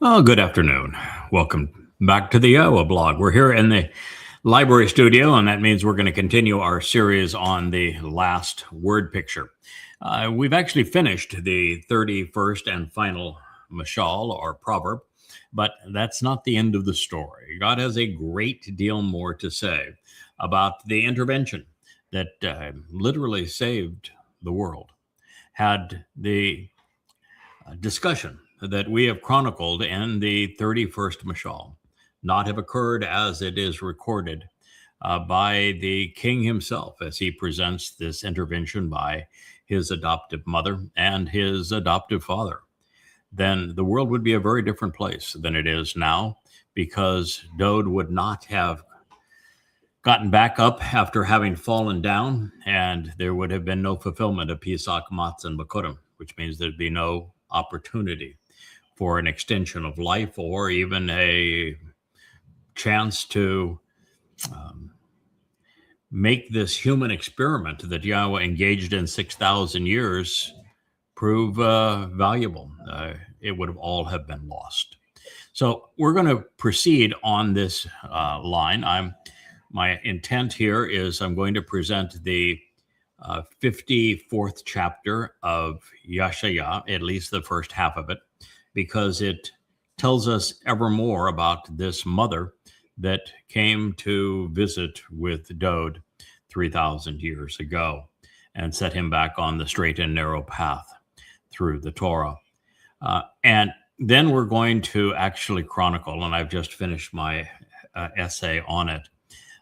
Oh, good afternoon. Welcome back to the Yahowah blog. We're here in the library studio, and that means we're going to continue our series on the last word picture. We've actually finished the 31st and final Mashal or proverb, but that's not the end of the story. God has a great deal more to say about the intervention that literally saved the world, had the discussion that we have chronicled in the 31st Mashal not have occurred as it is recorded by the king himself as he presents this intervention by his adoptive mother and his adoptive father, then the world would be a very different place than it is now, because Dowd would not have gotten back up after having fallen down, and there would have been no fulfillment of Pesach, Matsah, and Bakurim, which means there'd be no opportunity for an extension of life or even a chance to make this human experiment that Yahowah engaged in 6,000 years prove valuable. It would have all have been lost. So we're going to proceed on this line. My intent here is I'm going to present the 54th chapter of Yasha, at least the first half of it, because it tells us ever more about this mother that came to visit with Dowd 3,000 years ago and set him back on the straight and narrow path through the Torah. And then we're going to actually chronicle, and I've just finished my essay on it,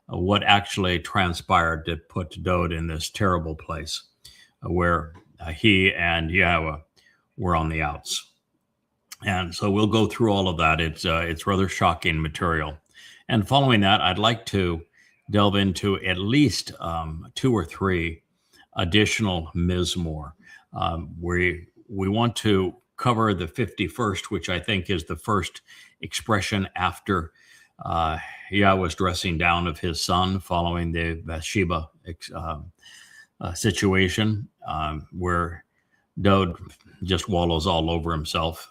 what actually transpired to put Dowd in this terrible place where he and Yahowah were on the outs. And so we'll go through all of that. It's rather shocking material. And following that, I'd like to delve into at least 2 or 3 additional mizmor. We want to cover the 51st, which I think is the first expression after Yahweh's dressing down of his son following the Bathsheba situation, where Dowd just wallows all over himself.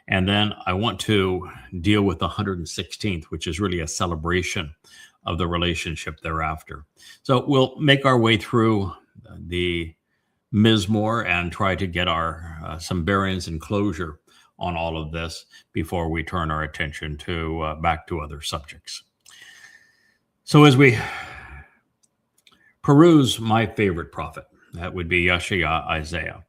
And then I want to deal with the 116th, which is really a celebration of the relationship thereafter. So we'll make our way through the mizmor and try to get our some bearings and closure on all of this before we turn our attention to back to other subjects. So as we peruse my favorite prophet, that would be Yasha, Isaiah,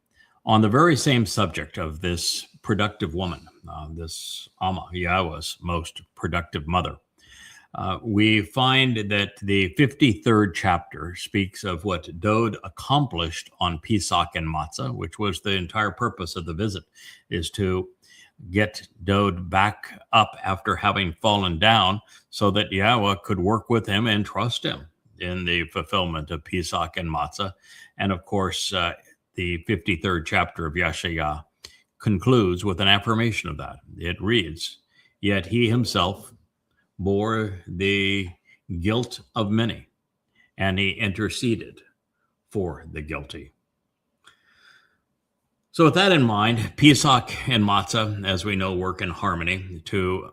on the very same subject of this productive woman, this Amah, Yahweh's most productive mother, we find that the 53rd chapter speaks of what Dowd accomplished on Pesach and Matsah, which was the entire purpose of the visit, is to get Dowd back up after having fallen down so that Yahowah could work with him and trust him in the fulfillment of Pesach and Matsah. And of course, the 53rd chapter of Yasha concludes with an affirmation of that. It reads, "Yet he himself bore the guilt of many, and he interceded for the guilty." So with that in mind, Pesach and Matzah, as we know, work in harmony to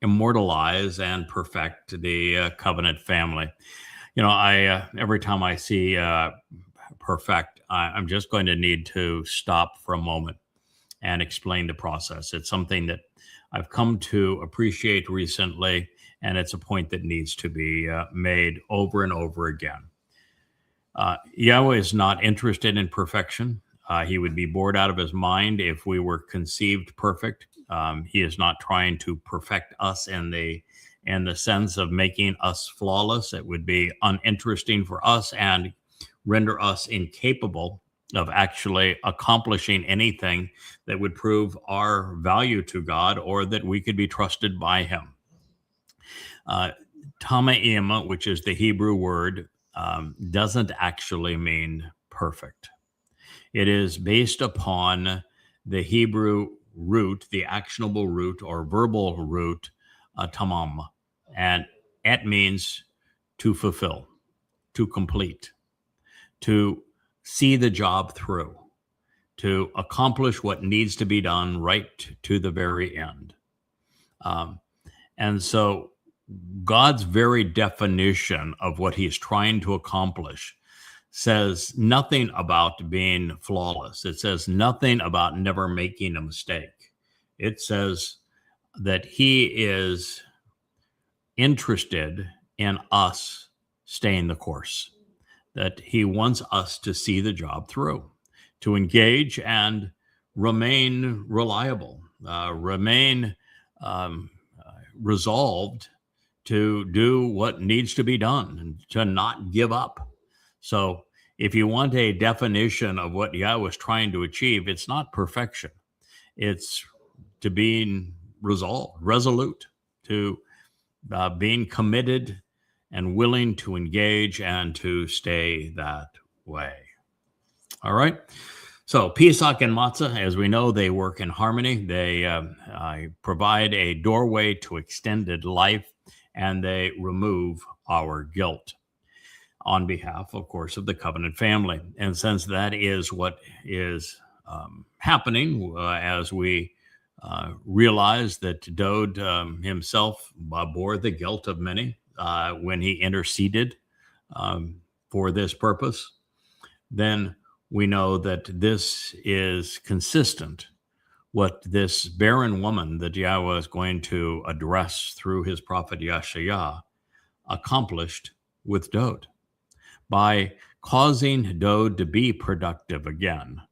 immortalize and perfect the covenant family. You know, every time I see perfect, I'm just going to need to stop for a moment and explain the process. It's something that I've come to appreciate recently, and it's a point that needs to be made over and over again. Yahowah is not interested in perfection. He would be bored out of his mind if we were conceived perfect. He is not trying to perfect us in the sense of making us flawless. It would be uninteresting for us and render us incapable of actually accomplishing anything that would prove our value to God or that we could be trusted by him. Tama'im, which is the Hebrew word, doesn't actually mean perfect. It is based upon the Hebrew root, the actionable root or verbal root, tamam, and it means to fulfill, to complete, to see the job through, to accomplish what needs to be done right to the very end. And so God's very definition of what he's trying to accomplish says nothing about being flawless. It says nothing about never making a mistake. It says that he is interested in us staying the course, that he wants us to see the job through, to engage and remain reliable, remain resolved to do what needs to be done and to not give up. So if you want a definition of what Yahweh is trying to achieve, it's not perfection. It's to being resolute, to being committed and willing to engage and to stay that way. All right. So Pesach and Matsah, as we know, they work in harmony. They provide a doorway to extended life, and they remove our guilt on behalf, of course, of the covenant family. And since that is what is happening as we realize that Dowd himself bore the guilt of many when he interceded for this purpose, then we know that this is consistent. What this barren woman that Yahweh is going to address through his prophet Yasha accomplished with Dowd by causing Dowd to be productive again.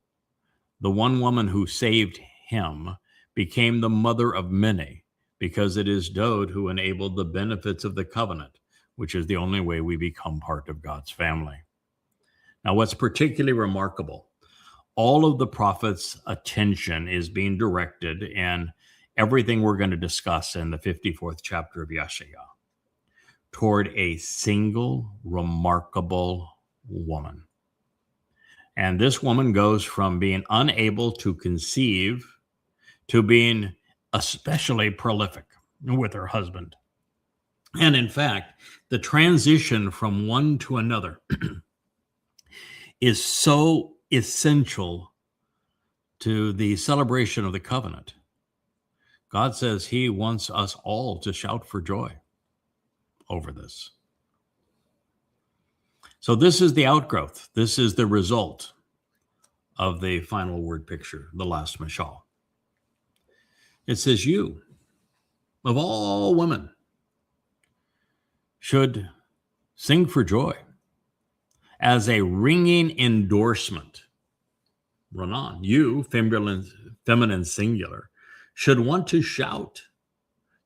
The one woman who saved him became the mother of many, because it is Dowd who enabled the benefits of the covenant, which is the only way we become part of God's family. Now, what's particularly remarkable, all of the prophets' attention is being directed in everything we're going to discuss in the 54th chapter of Yasha toward a single remarkable woman. And this woman goes from being unable to conceive to being especially prolific with her husband. And in fact, the transition from one to another is so essential to the celebration of the covenant. God says he wants us all to shout for joy over this. So this is the outgrowth. This is the result of the final word picture, the last Mashal. It says, you, of all women, should sing for joy as a ringing endorsement. Ranan, you, feminine singular, should want to shout,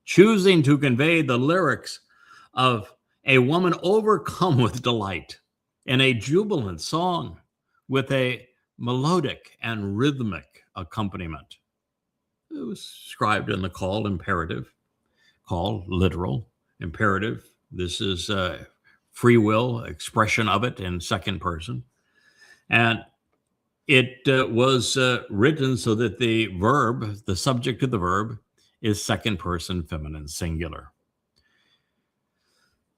choosing to convey the lyrics of a woman overcome with delight in a jubilant song with a melodic and rhythmic accompaniment. It was described in the call imperative, call literal, imperative. This is free will expression of it in second person. And it was written so that the verb, the subject of the verb, is second person feminine singular.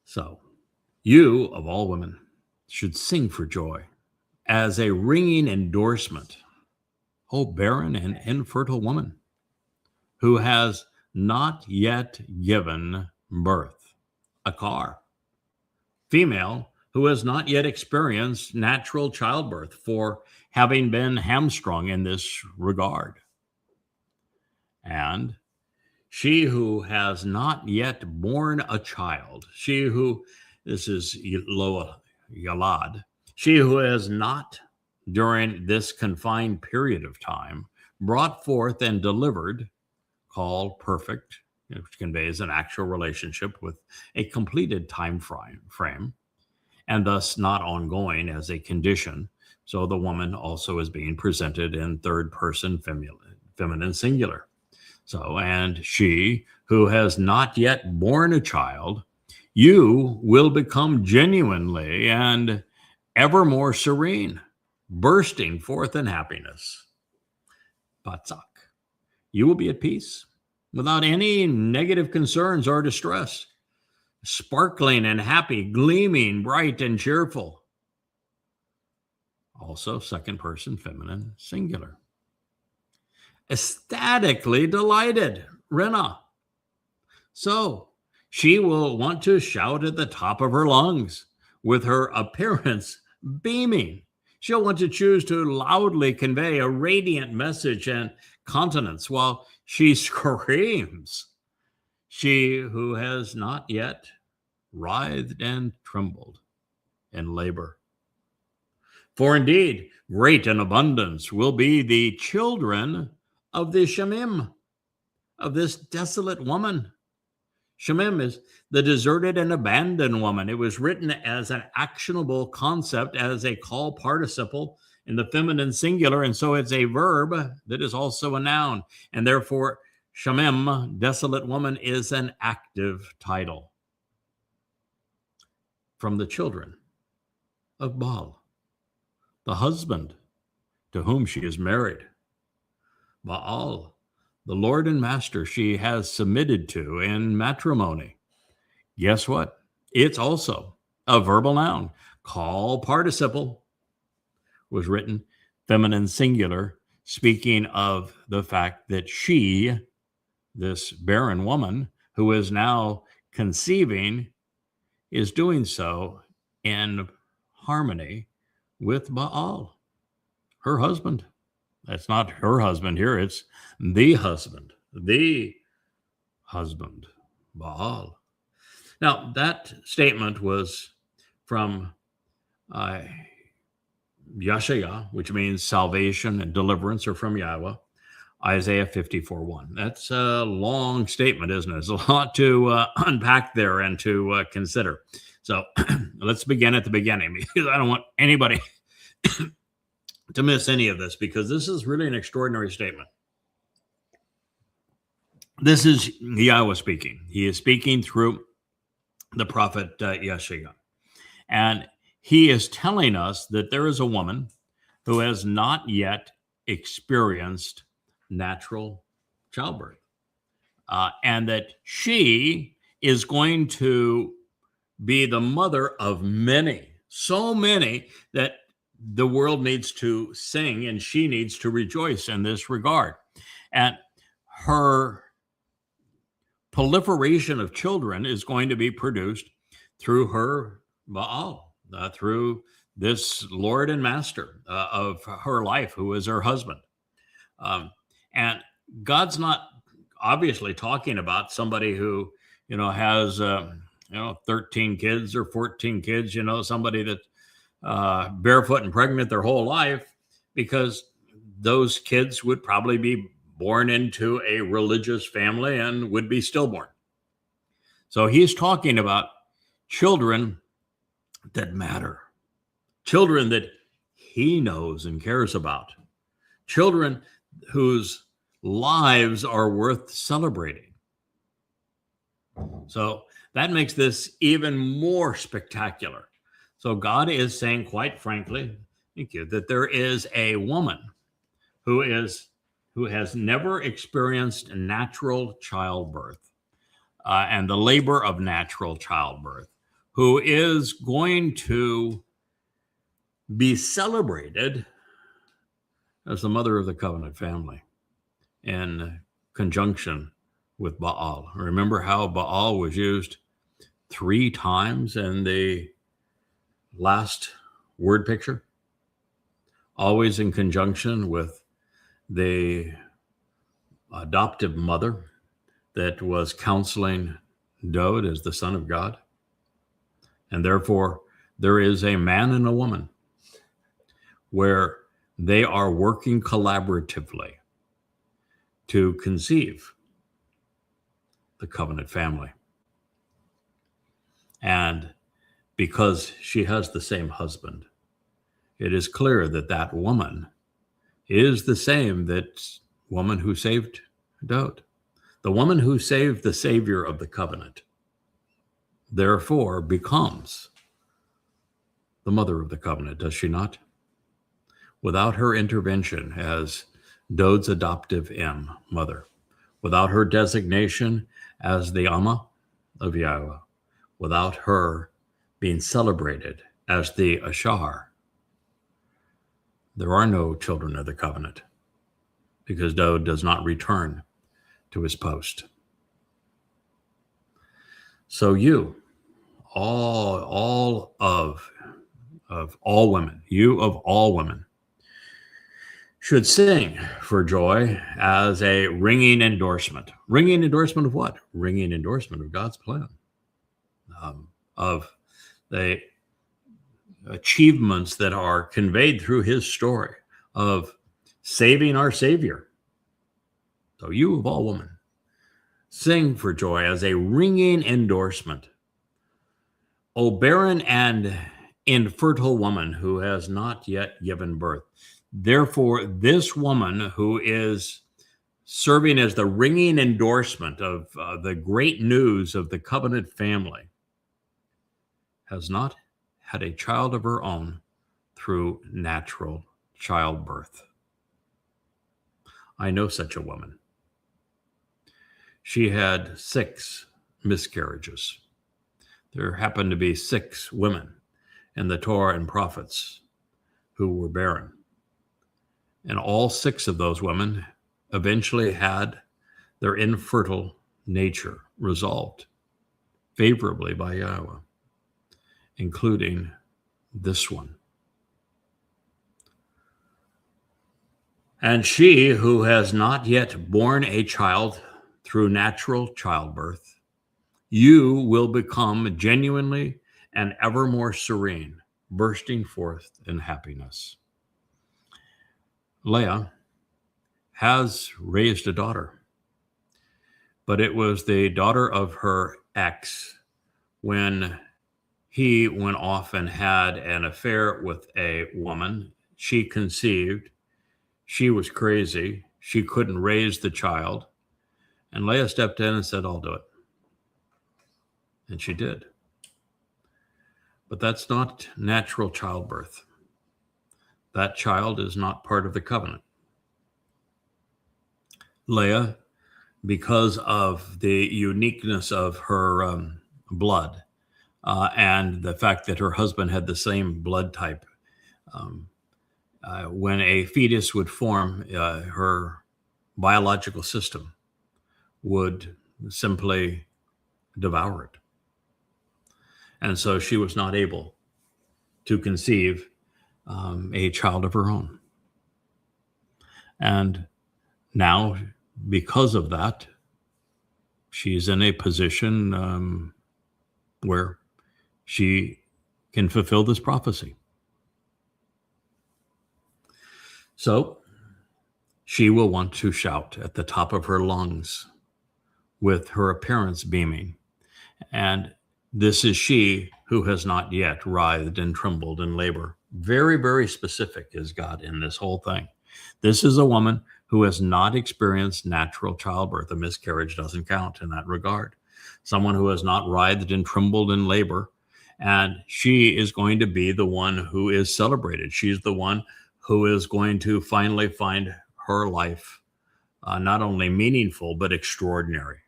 So, you, of all women, should sing for joy as a ringing endorsement. O barren and infertile woman who has not yet given birth, a car. Female who has not yet experienced natural childbirth for having been hamstrung in this regard. And she who has not yet borne a child, she who, this is Loa Yalad, she who has not during this confined period of time brought forth and delivered, called perfect, which conveys an actual relationship with a completed time frame, and thus not ongoing as a condition. So the woman also is being presented in third person feminine singular. So, and she who has not yet borne a child, you will become genuinely and ever more serene, bursting forth in happiness. Patzak. You will be at peace without any negative concerns or distress, sparkling and happy, gleaming, bright and cheerful. also second person feminine singular. Ecstatically delighted, Rena. So she will want to shout at the top of her lungs, with her appearance beaming. She'll want to choose to loudly convey a radiant message and countenance while she screams. She who has not yet writhed and trembled in labor. For indeed, great in abundance will be the children of the Shamim, of this desolate woman. Shamim is the deserted and abandoned woman. It was written as an actionable concept, as a call participle in the feminine singular, and so it's a verb that is also a noun. And therefore, Shamim, desolate woman, is an active title. From the children of Baal, the husband to whom she is married. Baal, the Lord and Master she has submitted to in matrimony. Guess what? It's also a verbal noun. Call participle was written feminine singular, speaking of the fact that she, this barren woman who is now conceiving, is doing so in harmony with Baal, her husband. That's not her husband here. It's the husband, Baal. Now, that statement was from Yasha, which means salvation and deliverance, or from Yahowah, Isaiah 54:1. That's a long statement, isn't it? There's a lot to unpack there and to consider. So let's begin at the beginning, because I don't want anybody to miss any of this, because this is really an extraordinary statement. This is Yahowah speaking. He is speaking through the prophet Yasha. And he is telling us that there is a woman who has not yet experienced natural childbirth. And that she is going to be the mother of many, so many that the world needs to sing and she needs to rejoice in this regard. And her proliferation of children is going to be produced through her Baal, through this Lord and Master of her life, who is her husband. And God's not obviously talking about somebody who, has, 13 kids or 14 kids, somebody that barefoot and pregnant their whole life, because those kids would probably be born into a religious family and would be stillborn. So he's talking about children that matter, children that he knows and cares about, children whose lives are worth celebrating. So that makes this even more spectacular. So God is saying, quite frankly, thank you, that there is a woman who has never experienced natural childbirth and the labor of natural childbirth, who is going to be celebrated as the mother of the covenant family in conjunction with Baal. Remember how Baal was used 3 times in the last word picture? Always in conjunction with the adoptive mother that was counseling Dowd as the son of God. And therefore, there is a man and a woman where they are working collaboratively to conceive the covenant family. And because she has the same husband, it is clear that that woman is the same that woman who saved Dowd, the woman who saved the Savior of the covenant, therefore becomes the mother of the covenant, does she not? Without her intervention as Dowd's adoptive mother, without her designation as the Amah of Yahowah, without her being celebrated as the Ashar, there are no children of the covenant because Dowd does not return to his post. So you, all of all women, you of all women, should sing for joy as a ringing endorsement. Ringing endorsement of what? Ringing endorsement of God's plan, of the achievements that are conveyed through his story of saving our Savior. So you of all women, sing for joy as a ringing endorsement. O barren and infertile woman who has not yet given birth. Therefore, this woman who is serving as the ringing endorsement of the great news of the covenant family has not had a child of her own through natural childbirth. I know such a woman. She had 6 miscarriages. There happened to be 6 women in the Torah and prophets who were barren. And all 6 of those women eventually had their infertile nature resolved favorably by Yahowah, including this one. And she who has not yet borne a child through natural childbirth, you will become genuinely and ever more serene, bursting forth in happiness. Leah has raised a daughter, but it was the daughter of her ex when he went off and had an affair with a woman. She conceived. She was crazy. She couldn't raise the child. And Leah stepped in and said, I'll do it. And she did. But that's not natural childbirth. That child is not part of the covenant. Leah, because of the uniqueness of her blood and the fact that her husband had the same blood type, when a fetus would form, her biological system would simply devour it. And so she was not able to conceive a child of her own. And now, because of that, she's in a position where she can fulfill this prophecy. So she will want to shout at the top of her lungs with her appearance beaming. And this is she who has not yet writhed and trembled in labor. Very, very specific is God in this whole thing. This is a woman who has not experienced natural childbirth. A miscarriage doesn't count in that regard. Someone who has not writhed and trembled in labor. And she is going to be the one who is celebrated. She's the one who is going to finally find her life not only meaningful, but extraordinary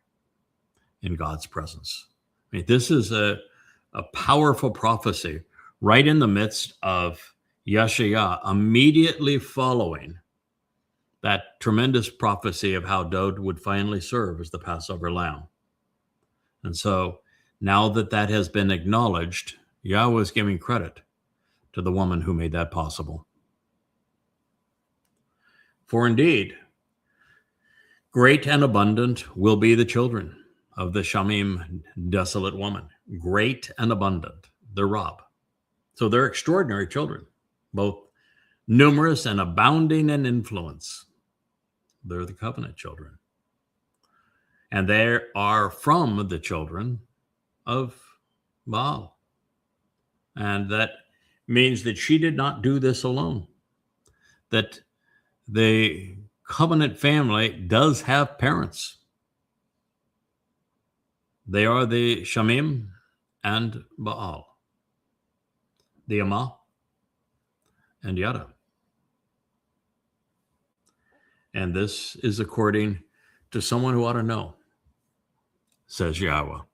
in God's presence. I mean, this is a powerful prophecy right in the midst of Yasha, immediately following that tremendous prophecy of how Dowd would finally serve as the Passover lamb. And so now that that has been acknowledged, Yahowah is giving credit to the woman who made that possible. For indeed, great and abundant will be the children of the Shamim desolate woman. Great and abundant, the Rab. So they're extraordinary children, both numerous and abounding in influence. They're the covenant children. And they are from the children of Baal. And that means that she did not do this alone. That the covenant family does have parents. They are the Shamim and Baal, the Amah and Yada. And this is according to someone who ought to know, says Yahowah.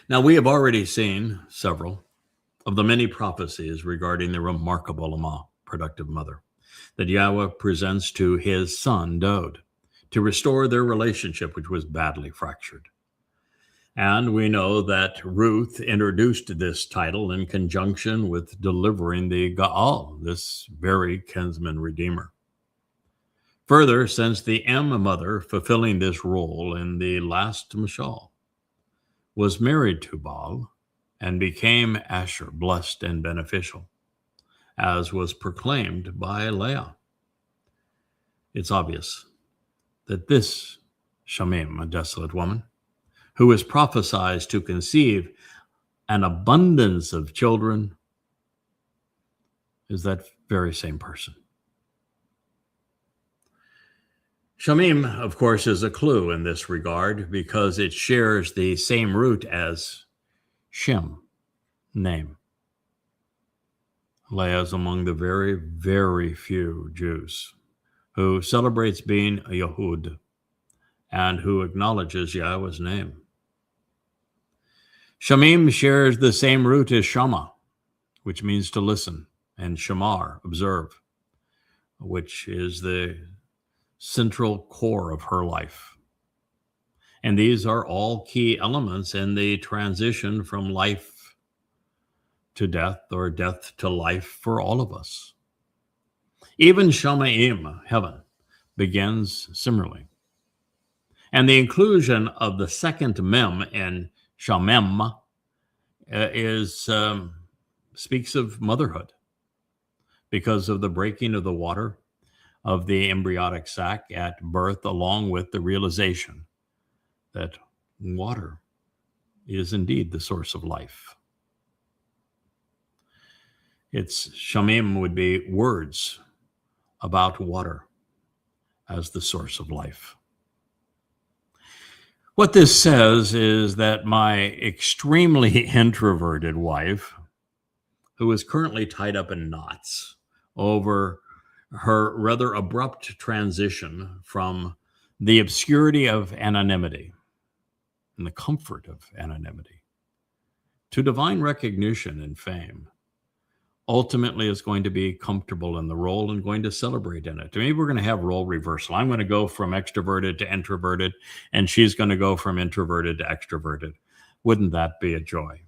Now, we have already seen several of the many prophecies regarding the remarkable Amah, productive mother, that Yahowah presents to his son, Dowd, to restore their relationship, which was badly fractured. And we know that Ruth introduced this title in conjunction with delivering the Baal, this very kinsman redeemer. Further, since the mother fulfilling this role in the last Mashal was married to Baal and became Asher, blessed and beneficial, as was proclaimed by Leah, it's obvious that this Shamim, a desolate woman, who is prophesied to conceive an abundance of children, is that very same person. Shamim, of course, is a clue in this regard because it shares the same root as Shem, name. Leah is among the very, very few Jews who celebrates being a Yahud and who acknowledges Yahweh's name. Shamim shares the same root as Shama, which means to listen, and Shamar, observe, which is the central core of her life. And these are all key elements in the transition from life to death or death to life for all of us. Even Shamaim, heaven, begins similarly. And the inclusion of the second mem in Shamim speaks of motherhood because of the breaking of the water of the embryonic sac at birth, along with the realization that water is indeed the source of life. Its Shamim would be words about water as the source of life. What this says is that my extremely introverted wife, who is currently tied up in knots over her rather abrupt transition from the obscurity of anonymity and the comfort of anonymity to divine recognition and fame, ultimately is going to be comfortable in the role and going to celebrate in it. Maybe we're going to have role reversal. I'm going to go from extroverted to introverted, and she's going to go from introverted to extroverted. Wouldn't that be a joy?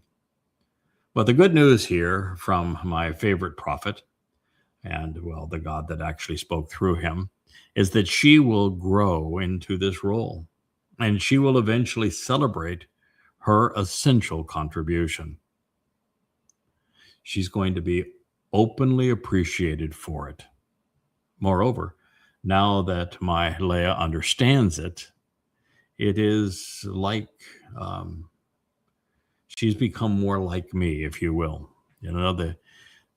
But the good news here from my favorite prophet, and, well, the God that actually spoke through him, is that she will grow into this role, and she will eventually celebrate her essential contribution. She's going to be openly appreciated for it. Moreover, now that my Leah understands it, it is like she's become more like me, if you will. You know, the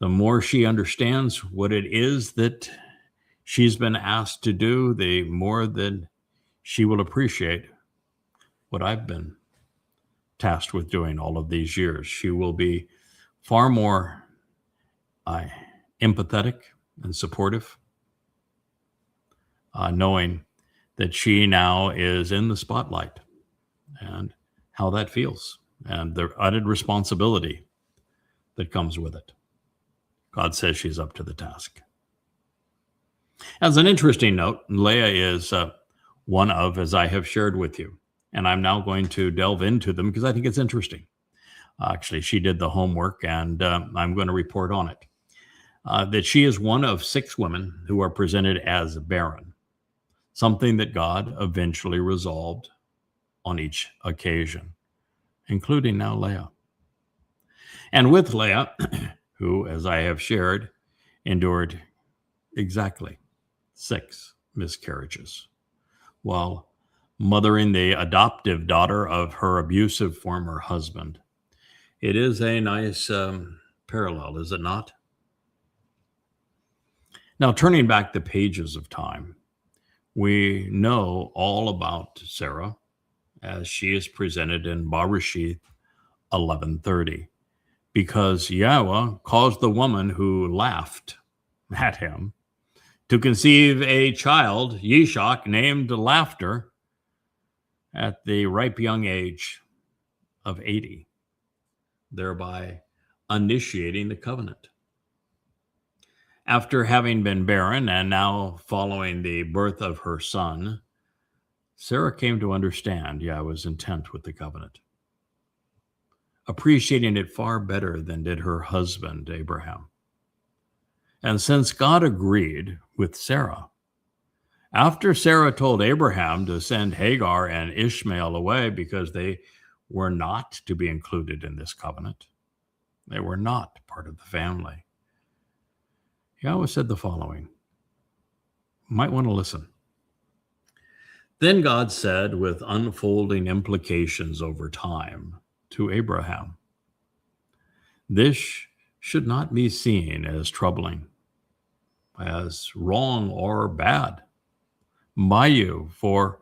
more she understands what it is that she's been asked to do, the more that she will appreciate what I've been tasked with doing all of these years. She will be far more empathetic and supportive, knowing that she now is in the spotlight and how that feels and the added responsibility that comes with it. God says she's up to the task. As an interesting note, Leah is one of, as I have shared with you, and I'm now going to delve into them because I think it's interesting. Actually, she did the homework, and I'm going to report on it. That she is one of 6 women who are presented as barren, something that God eventually resolved on each occasion, including now Leah. And with Leah, who, as I have shared, endured exactly 6 miscarriages, while mothering the adoptive daughter of her abusive former husband. It is a nice parallel, is it not? Now, turning back the pages of time, we know all about Sarah as she is presented in Bereshith 11:30, because Yahowah caused the woman who laughed at him to conceive a child, Yitschaq, named Laughter, at the ripe young age of 80, thereby initiating the covenant. After having been barren and now following the birth of her son, Sarah came to understand Yahweh's intent with the covenant, appreciating it far better than did her husband, Abraham. And since God agreed with Sarah, after Sarah told Abraham to send Hagar and Ishmael away because they were not to be included in this covenant, they were not part of the family, Yahweh said the following. You might want to listen. Then God said, with unfolding implications over time, to Abraham, this should not be seen as troubling, as wrong or bad by you, for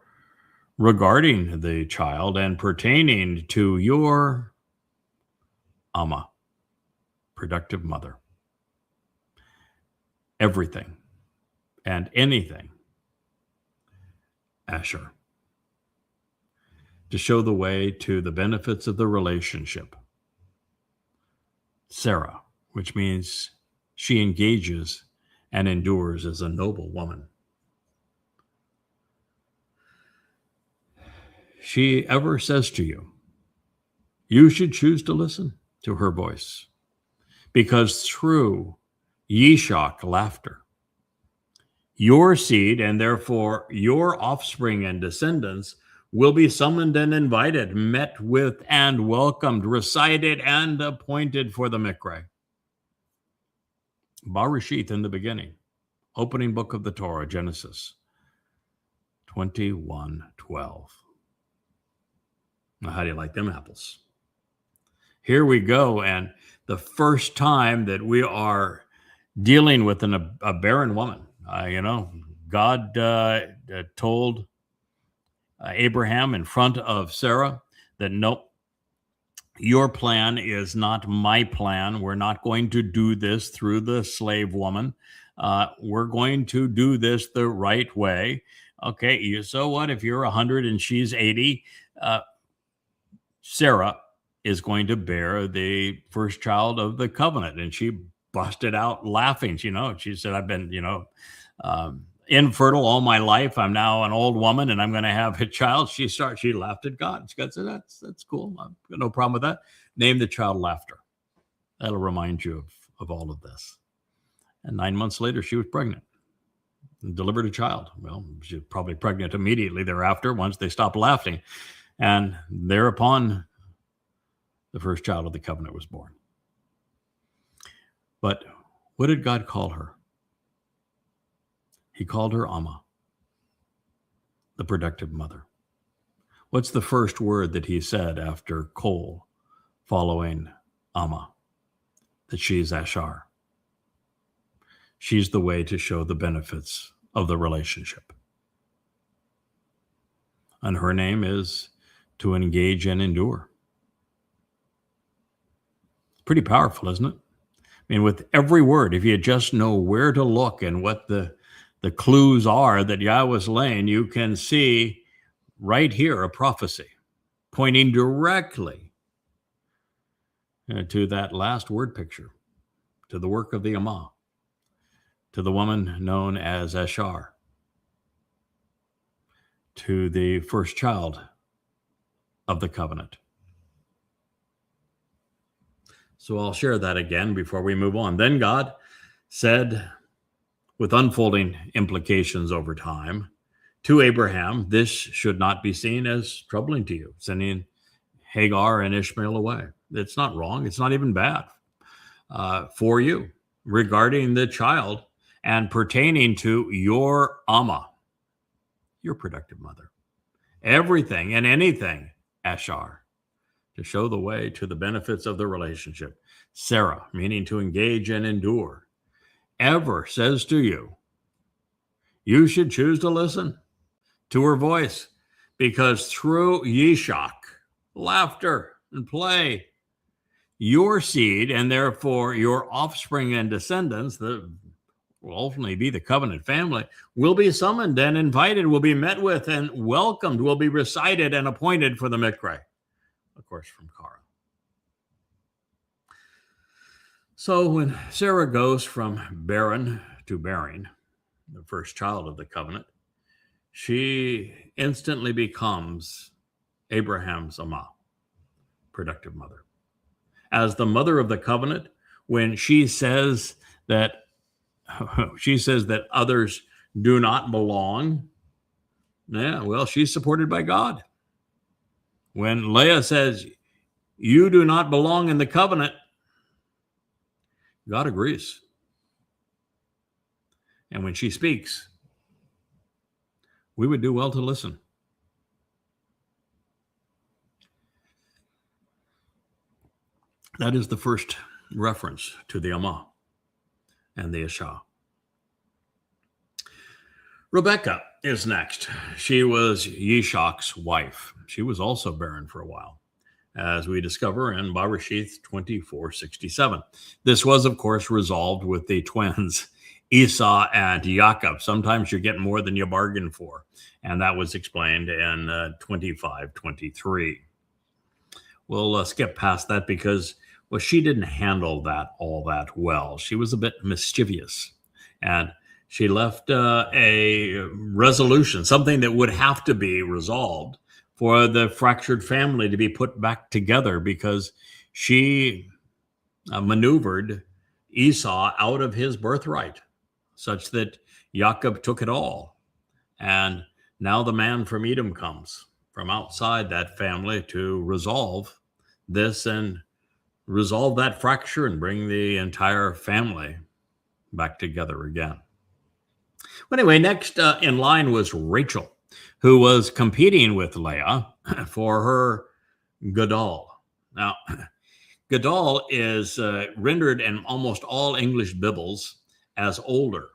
regarding the child and pertaining to your Amah, productive mother, everything and anything, Asher, to show the way to the benefits of the relationship. Sarah, which means she engages and endures as a noble woman. She ever says to you, you should choose to listen to her voice, because through Yitschaq, laughter, your seed and therefore your offspring and descendants will be summoned and invited, met with and welcomed, recited and appointed for the Mikra. Bereshith in the beginning, opening book of the Torah, Genesis 21:12. Now, how do you like them apples? Here we go, and the first time that we are dealing with a barren woman, God told Abraham in front of Sarah that, nope, your plan is not my plan. We're not going to do this through the slave woman. We're going to do this the right way. Okay, so what if you're 100 and she's 80? Sarah is going to bear the first child of the covenant. And she busted out laughing. She said, I've been, infertile all my life. I'm now an old woman and I'm going to have a child. She laughed at God. God said, that's cool. I've got no problem with that. Name the child Laughter. That'll remind you of all of this. And 9 months later, she was pregnant and delivered a child. Well, she was probably pregnant immediately thereafter once they stopped laughing. And thereupon, the first child of the covenant was born. But what did God call her? He called her Amah, the productive mother. What's the first word that he said after Kol, following Amah? That she's Asher. She's the way to show the benefits of the relationship. And her name is to engage and endure. Pretty powerful, isn't it? I mean, with every word, if you just know where to look and what the clues are that Yahweh's laying, you can see right here a prophecy pointing directly to that last word picture, to the work of the Amah, to the woman known as Asher, to the first child of the covenant. So I'll share that again before we move on. Then God said, with unfolding implications over time, to Abraham, this should not be seen as troubling to you, sending Hagar and Ishmael away. It's not wrong. It's not even bad for you regarding the child and pertaining to your Amah, your productive mother. Everything and anything, Asher, to show the way to the benefits of the relationship. Sarah, meaning to engage and endure, ever says to you, you should choose to listen to her voice, because through Yitschaq, laughter and play, your seed and therefore your offspring and descendants, that will ultimately be the covenant family, will be summoned and invited, will be met with and welcomed, will be recited and appointed for the Mikra. Of course, from Kara. So when Sarah goes from barren to bearing, the first child of the covenant, she instantly becomes Abraham's Amah, productive mother. As the mother of the covenant, when she says that others do not belong, yeah, well, she's supported by God. When Leah says, you do not belong in the covenant, God agrees. And when she speaks, we would do well to listen. That is the first reference to the Amah and the Yasha. Rebecca is next. She was Yitschaq's wife. She was also barren for a while, as we discover in Bereshith 24:67. This was, of course, resolved with the twins, Esau and Jacob. Sometimes you get more than you bargain for, and that was explained in 25:23. We'll skip past that because, well, she didn't handle that all that well. She was a bit mischievous, and she left a resolution, something that would have to be resolved for the fractured family to be put back together, because she maneuvered Esau out of his birthright, such that Jacob took it all. And now the man from Edom comes from outside that family to resolve this and resolve that fracture and bring the entire family back together again. But anyway, next in line was Rachel, who was competing with Leah for her Gadol. Now, Gadol is rendered in almost all English Bibles as older,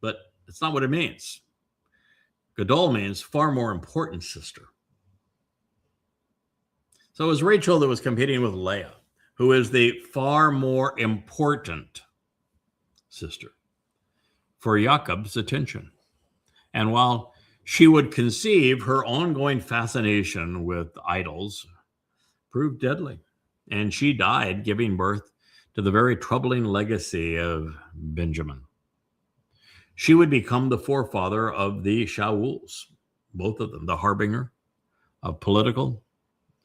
but it's not what it means. Gadol means far more important sister. So it was Rachel that was competing with Leah, who is the far more important sister, for Jacob's attention. And while she would conceive, her ongoing fascination with idols proved deadly, and she died giving birth to the very troubling legacy of Benjamin. She would become the forefather of the Shauls, both of them, the harbinger of political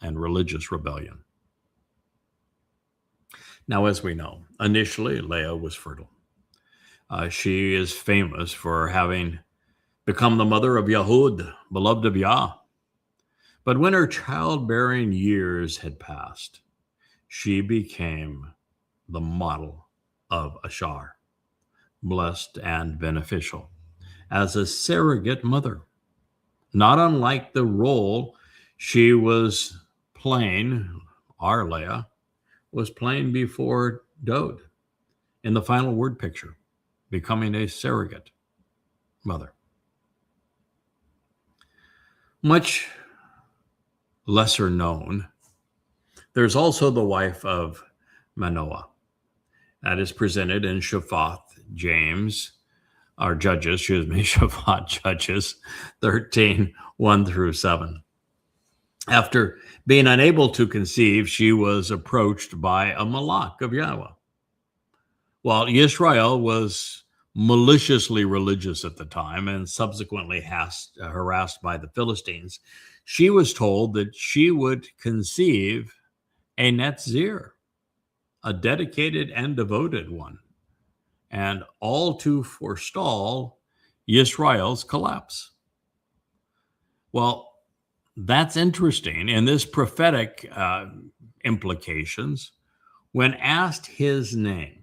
and religious rebellion. Now, as we know, initially Leah was fertile. She is famous for having become the mother of Yahud, beloved of Yah. But when her childbearing years had passed, she became the model of Ashar, blessed and beneficial, as a surrogate mother, not unlike the role she was playing, our Leah, was playing before Dowd in the final word picture, becoming a surrogate mother. Much lesser known, there's also the wife of Manoah. That is presented in Shaphat, Shaphat Judges 13, 1 through 7. After being unable to conceive, she was approached by a malach of Yahowah. While Israel was maliciously religious at the time and subsequently harassed by the Philistines, she was told that she would conceive a Netzir, a dedicated and devoted one, and all to forestall Israel's collapse. Well, that's interesting. In this prophetic implications, when asked his name,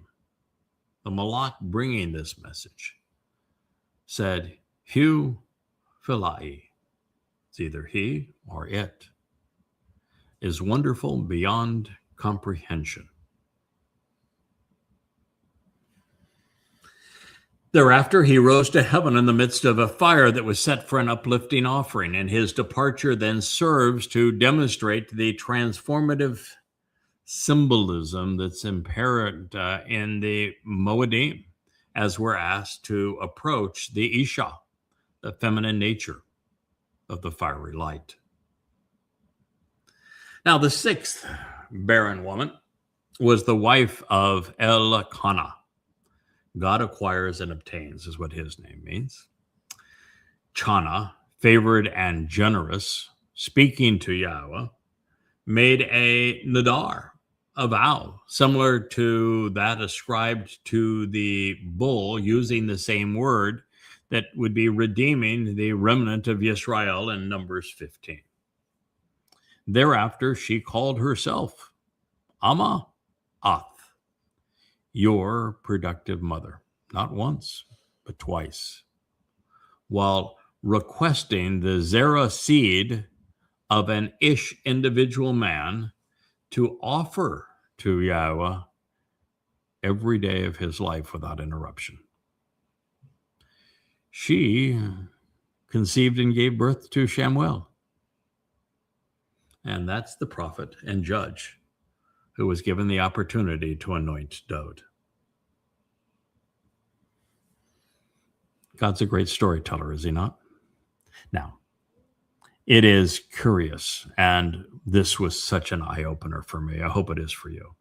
the malach bringing this message said, Hu Philai. It's either he or it, is wonderful beyond comprehension. Thereafter, he rose to heaven in the midst of a fire that was set for an uplifting offering, and his departure then serves to demonstrate the transformative symbolism that's inherent in the Moedim, as we're asked to approach the Isha, the feminine nature of the fiery light. Now, the sixth barren woman was the wife of Elkanah. God acquires and obtains is what his name means. Chana, favored and generous, speaking to Yahowah, made a nadar, a vow, similar to that ascribed to the bull, using the same word that would be redeeming the remnant of Israel in Numbers 15. Thereafter, she called herself Amah, your productive mother, not once, but twice, while requesting the Zerah seed of an Ish individual man to offer to Yahowah every day of his life without interruption. She conceived and gave birth to Shamuel. And that's the prophet and judge who was given the opportunity to anoint Dowd. God's a great storyteller, is he not? Now, it is curious, and this was such an eye-opener for me, I hope it is for you,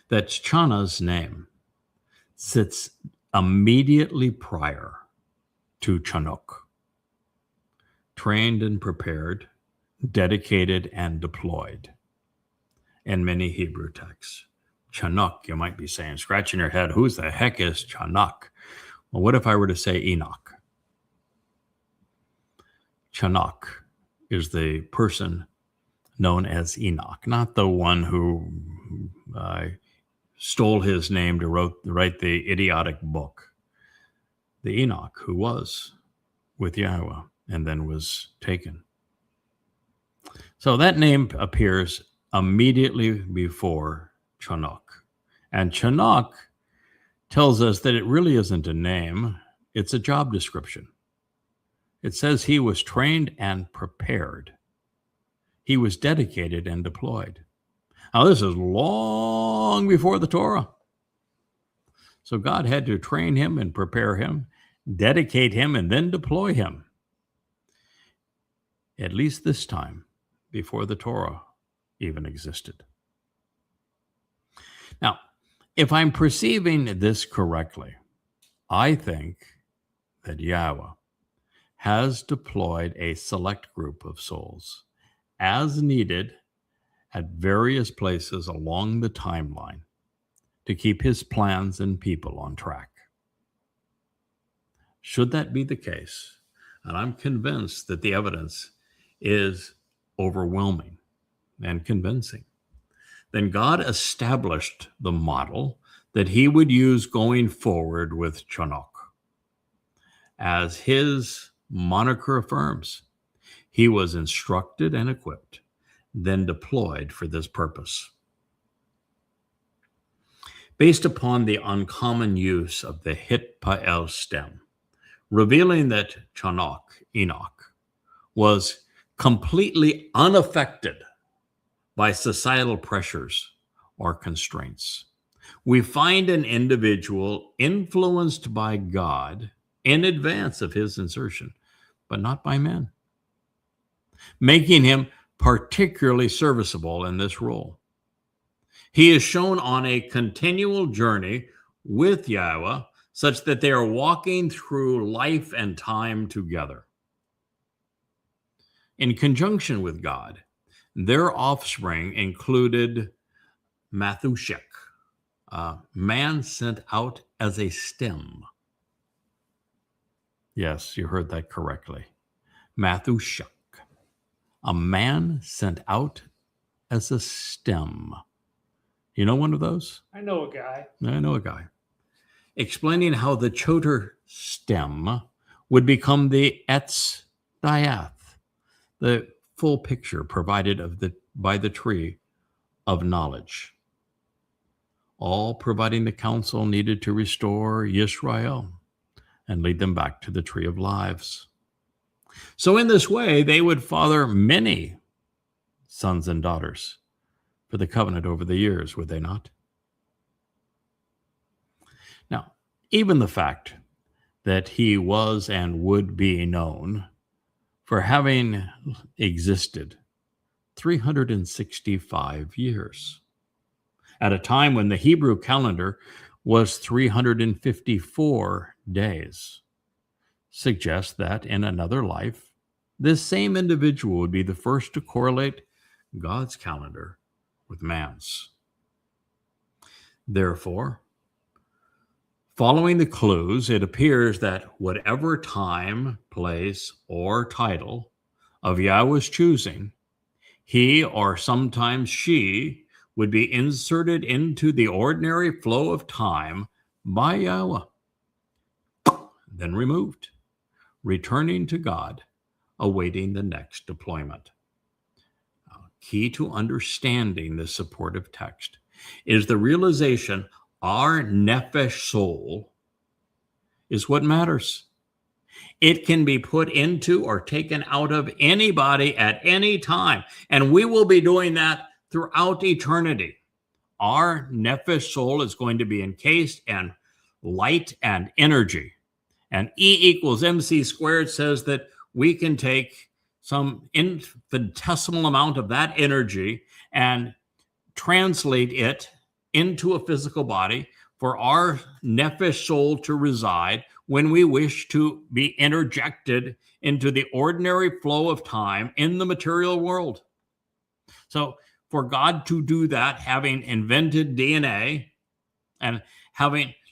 that Chana's name sits immediately prior to Chanuk, trained and prepared, dedicated and deployed in many Hebrew texts. Chanuk, you might be saying, scratching your head, who's the heck is Chanuk? Well, what if I were to say Enoch? Chanuk is the person known as Enoch, not the one who stole his name to write the idiotic book. The Enoch who was with Yahowah and then was taken. So that name appears immediately before Chanuk. And Chanuk tells us that it really isn't a name, it's a job description. It says he was trained and prepared. He was dedicated and deployed. Now, this is long before the Torah. So God had to train him and prepare him, dedicate him, and then deploy him. At least this time, before the Torah even existed. Now, if I'm perceiving this correctly, I think that Yahowah has deployed a select group of souls as needed at various places along the timeline to keep his plans and people on track. Should that be the case, and I'm convinced that the evidence is overwhelming and convincing, then God established the model that he would use going forward with Chanuk. As his moniker affirms, he was instructed and equipped, then deployed for this purpose. Based upon the uncommon use of the Hitpael stem, revealing that Chanuk, Enoch, was completely unaffected by societal pressures or constraints, we find an individual influenced by God in advance of his insertion, but not by men, making him particularly serviceable in this role. He is shown on a continual journey with Yahowah, such that they are walking through life and time together. In conjunction with God, their offspring included Yitschaq, a man sent out as a stem. Yes, you heard that correctly. Yitschaq, a man sent out as a stem. You know one of those? I know a guy. I know a guy. Explaining how the choter stem would become the etz diath, the full picture provided by the tree of knowledge, all providing the counsel needed to restore Yisrael and lead them back to the tree of lives. So in this way, they would father many sons and daughters for the covenant over the years, would they not? Now, even the fact that he was and would be known for having existed 365 years at a time when the Hebrew calendar was 354 days, suggests that in another life, this same individual would be the first to correlate God's calendar with man's. Therefore, following the clues, it appears that whatever time, place, or title of Yahweh's choosing, he or sometimes she would be inserted into the ordinary flow of time by Yahweh, then removed, returning to God, awaiting the next deployment. Key to understanding this supportive text is the realization our nephesh soul is what matters. It can be put into or taken out of anybody at any time, and we will be doing that throughout eternity. Our nephesh soul is going to be encased in light and energy. And E equals mc squared says that we can take some infinitesimal amount of that energy and translate it into a physical body for our nephesh soul to reside when we wish to be interjected into the ordinary flow of time in the material world. So for God to do that, having invented DNA and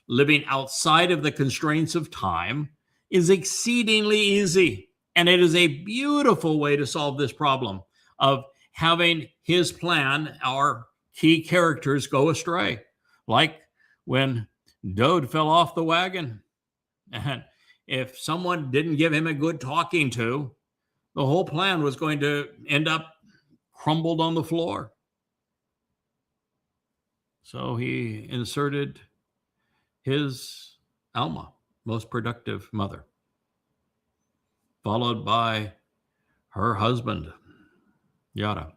living outside of the constraints of time, is exceedingly easy. And it is a beautiful way to solve this problem of having his plan, our key characters, go astray. Like when Dowd fell off the wagon. And if someone didn't give him a good talking to, the whole plan was going to end up crumbled on the floor. So he inserted his Amah, most productive mother, followed by her husband, Yada.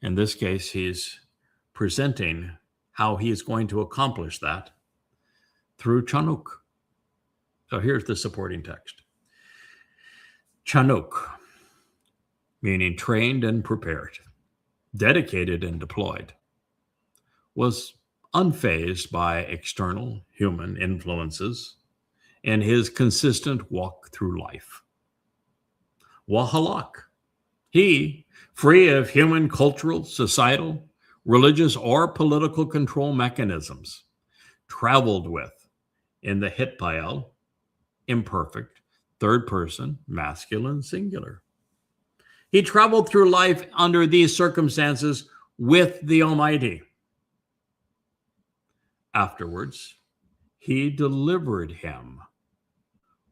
In this case, he's presenting how he is going to accomplish that through Chanuk. So here's the supporting text. Chanuk, meaning trained and prepared, dedicated and deployed, was unfazed by external human influences in his consistent walk through life. Wahalak, he, free of human cultural, societal, religious, or political control mechanisms, traveled with, in the Hitpael, imperfect, third person, masculine, singular. He traveled through life under these circumstances with the Almighty. Afterwards, he delivered him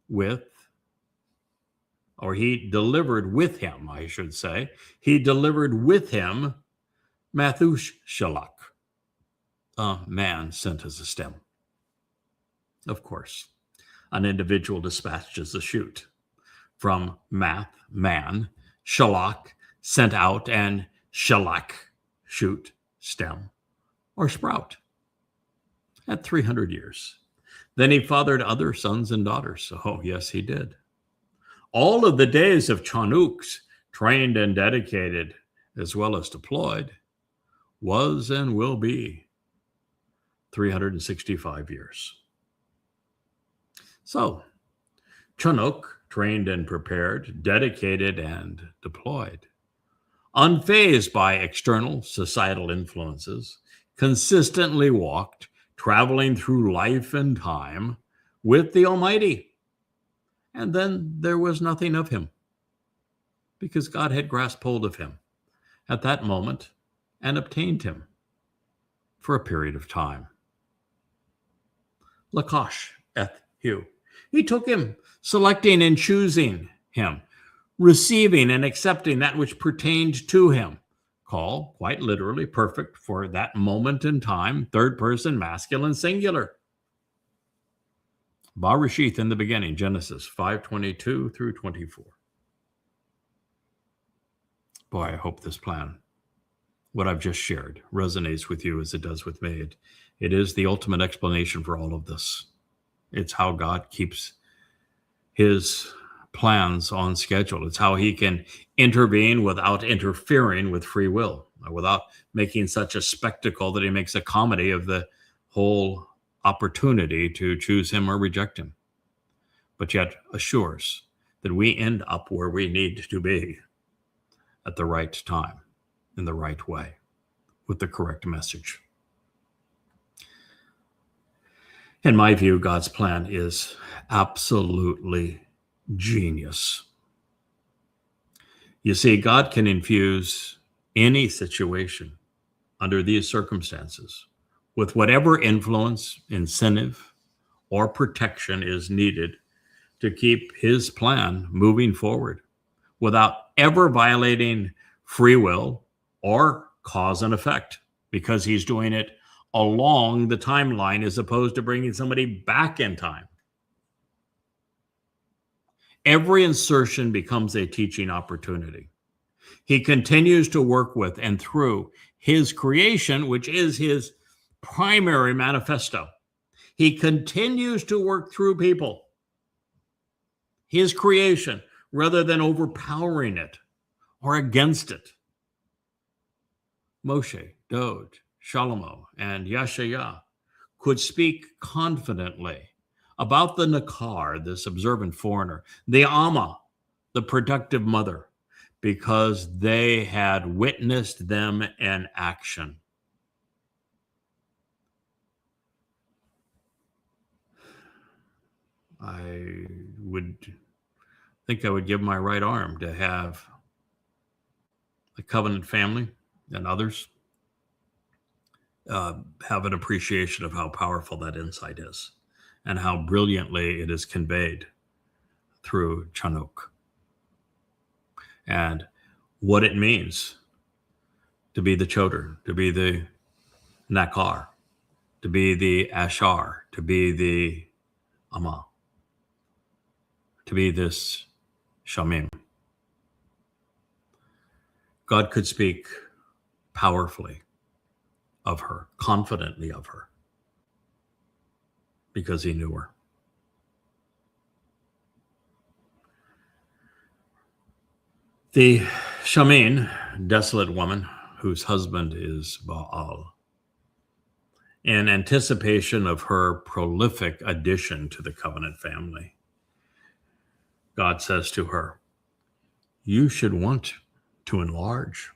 with, or he delivered with him, I should say. He delivered with him Mathush-Shalak, a man sent as a stem. Of course, an individual dispatched as a shoot. From math, man, Shalak, sent out, and Shalak, shoot, stem, or sprout. At 300 years. Then he fathered other sons and daughters. Oh, yes, he did. All of the days of Chanuks, trained and dedicated, as well as deployed, was and will be 365 years. So, Chanuk, trained and prepared, dedicated and deployed, unfazed by external societal influences, consistently walked, traveling through life and time with the Almighty. And then there was nothing of him, because God had grasped hold of him at that moment and obtained him for a period of time. Lakash eth Hu. He took him, selecting and choosing him, receiving and accepting that which pertained to him. Call, quite literally, perfect for that moment in time, third person, masculine, singular. Barashith in the beginning, Genesis 5:22 through 24. Boy, I hope this plan, what I've just shared, resonates with you as it does with me. It is the ultimate explanation for all of this. It's how God keeps his plans on schedule. It's how he can intervene without interfering with free will. without making such a spectacle that he makes a comedy of the whole opportunity to choose him or reject him, but yet assures that we end up where we need to be at the right time, in the right way, with the correct message. In my view, God's plan is absolutely genius. You see, God can infuse any situation under these circumstances with whatever influence, incentive, or protection is needed to keep his plan moving forward without ever violating free will or cause and effect, because he's doing it along the timeline as opposed to bringing somebody back in time. Every insertion becomes a teaching opportunity. He continues to work with and through his creation, which is his primary manifesto. He continues to work through people, his creation, rather than overpowering it or against it. Moshe, Dowd, Shalom, and Yasha could speak confidently about the Nakar, this observant foreigner, the Amah, the productive mother, because they had witnessed them in action. I would think I would give my right arm to have the covenant family and others have an appreciation of how powerful that insight is and how brilliantly it is conveyed through Chanukh, and what it means to be the Choder, to be the Nakar, to be the Ashar, to be the Amah, to be this Shamim. God could speak powerfully of her, confidently of her, because he knew her. The Shamim, desolate woman whose husband is Baal, in anticipation of her prolific addition to the covenant family, God says to her, you should want to enlarge.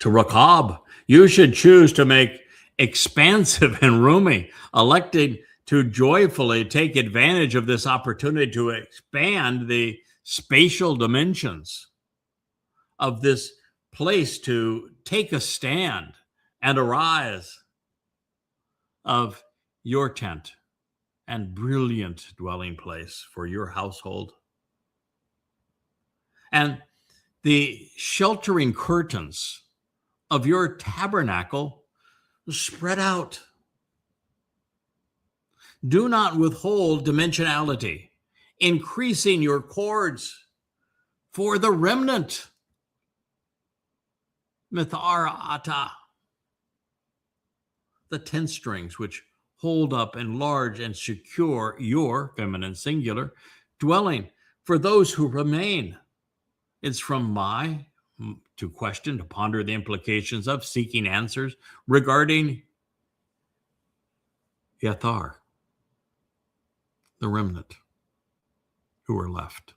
To Rakab, you should choose to make expansive and roomy, electing to joyfully take advantage of this opportunity to expand the spatial dimensions of this place, to take a stand and arise of your tent and brilliant dwelling place for your household. And the sheltering curtains of your tabernacle spread out. Do not withhold dimensionality, increasing your cords for the remnant. Mithara ata, the 10 strings which hold up, enlarge, and secure your, feminine singular, dwelling for those who remain. It's from to question, to ponder the implications of, seeking answers regarding Yathar, the remnant who are left.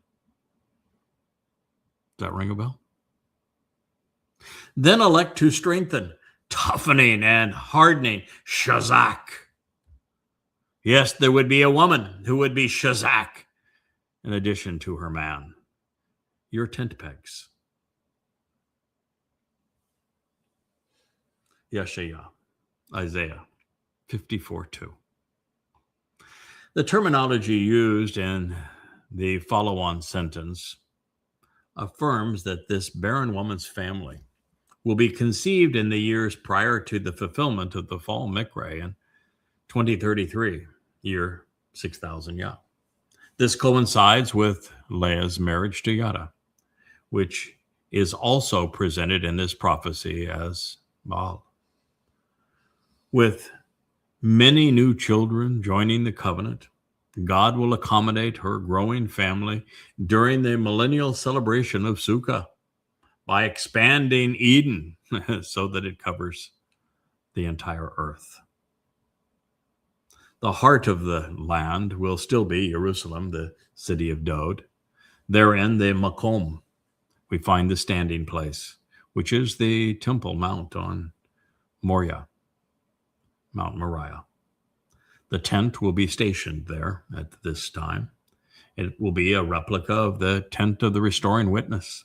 Does that ring a bell? Then elect to strengthen, toughening and hardening Shazak. Yes, there would be a woman who would be Shazak in addition to her man. Your tent pegs. Yasha, Isaiah 54:2. The terminology used in the follow-on sentence affirms that this barren woman's family will be conceived in the years prior to the fulfillment of the fall Mikra in 2033, year 6,000 Yah. This coincides with Leah's marriage to Yada, which is also presented in this prophecy as Baal. With many new children joining the covenant, God will accommodate her growing family during the millennial celebration of Sukkah, by expanding Eden so that it covers the entire earth. The heart of the land will still be Jerusalem, the city of Dowd. Therein, the Makom, we find the standing place, which is the Temple Mount on Moriah, Mount Moriah. The tent will be stationed there at this time. It will be a replica of the tent of the restoring witness.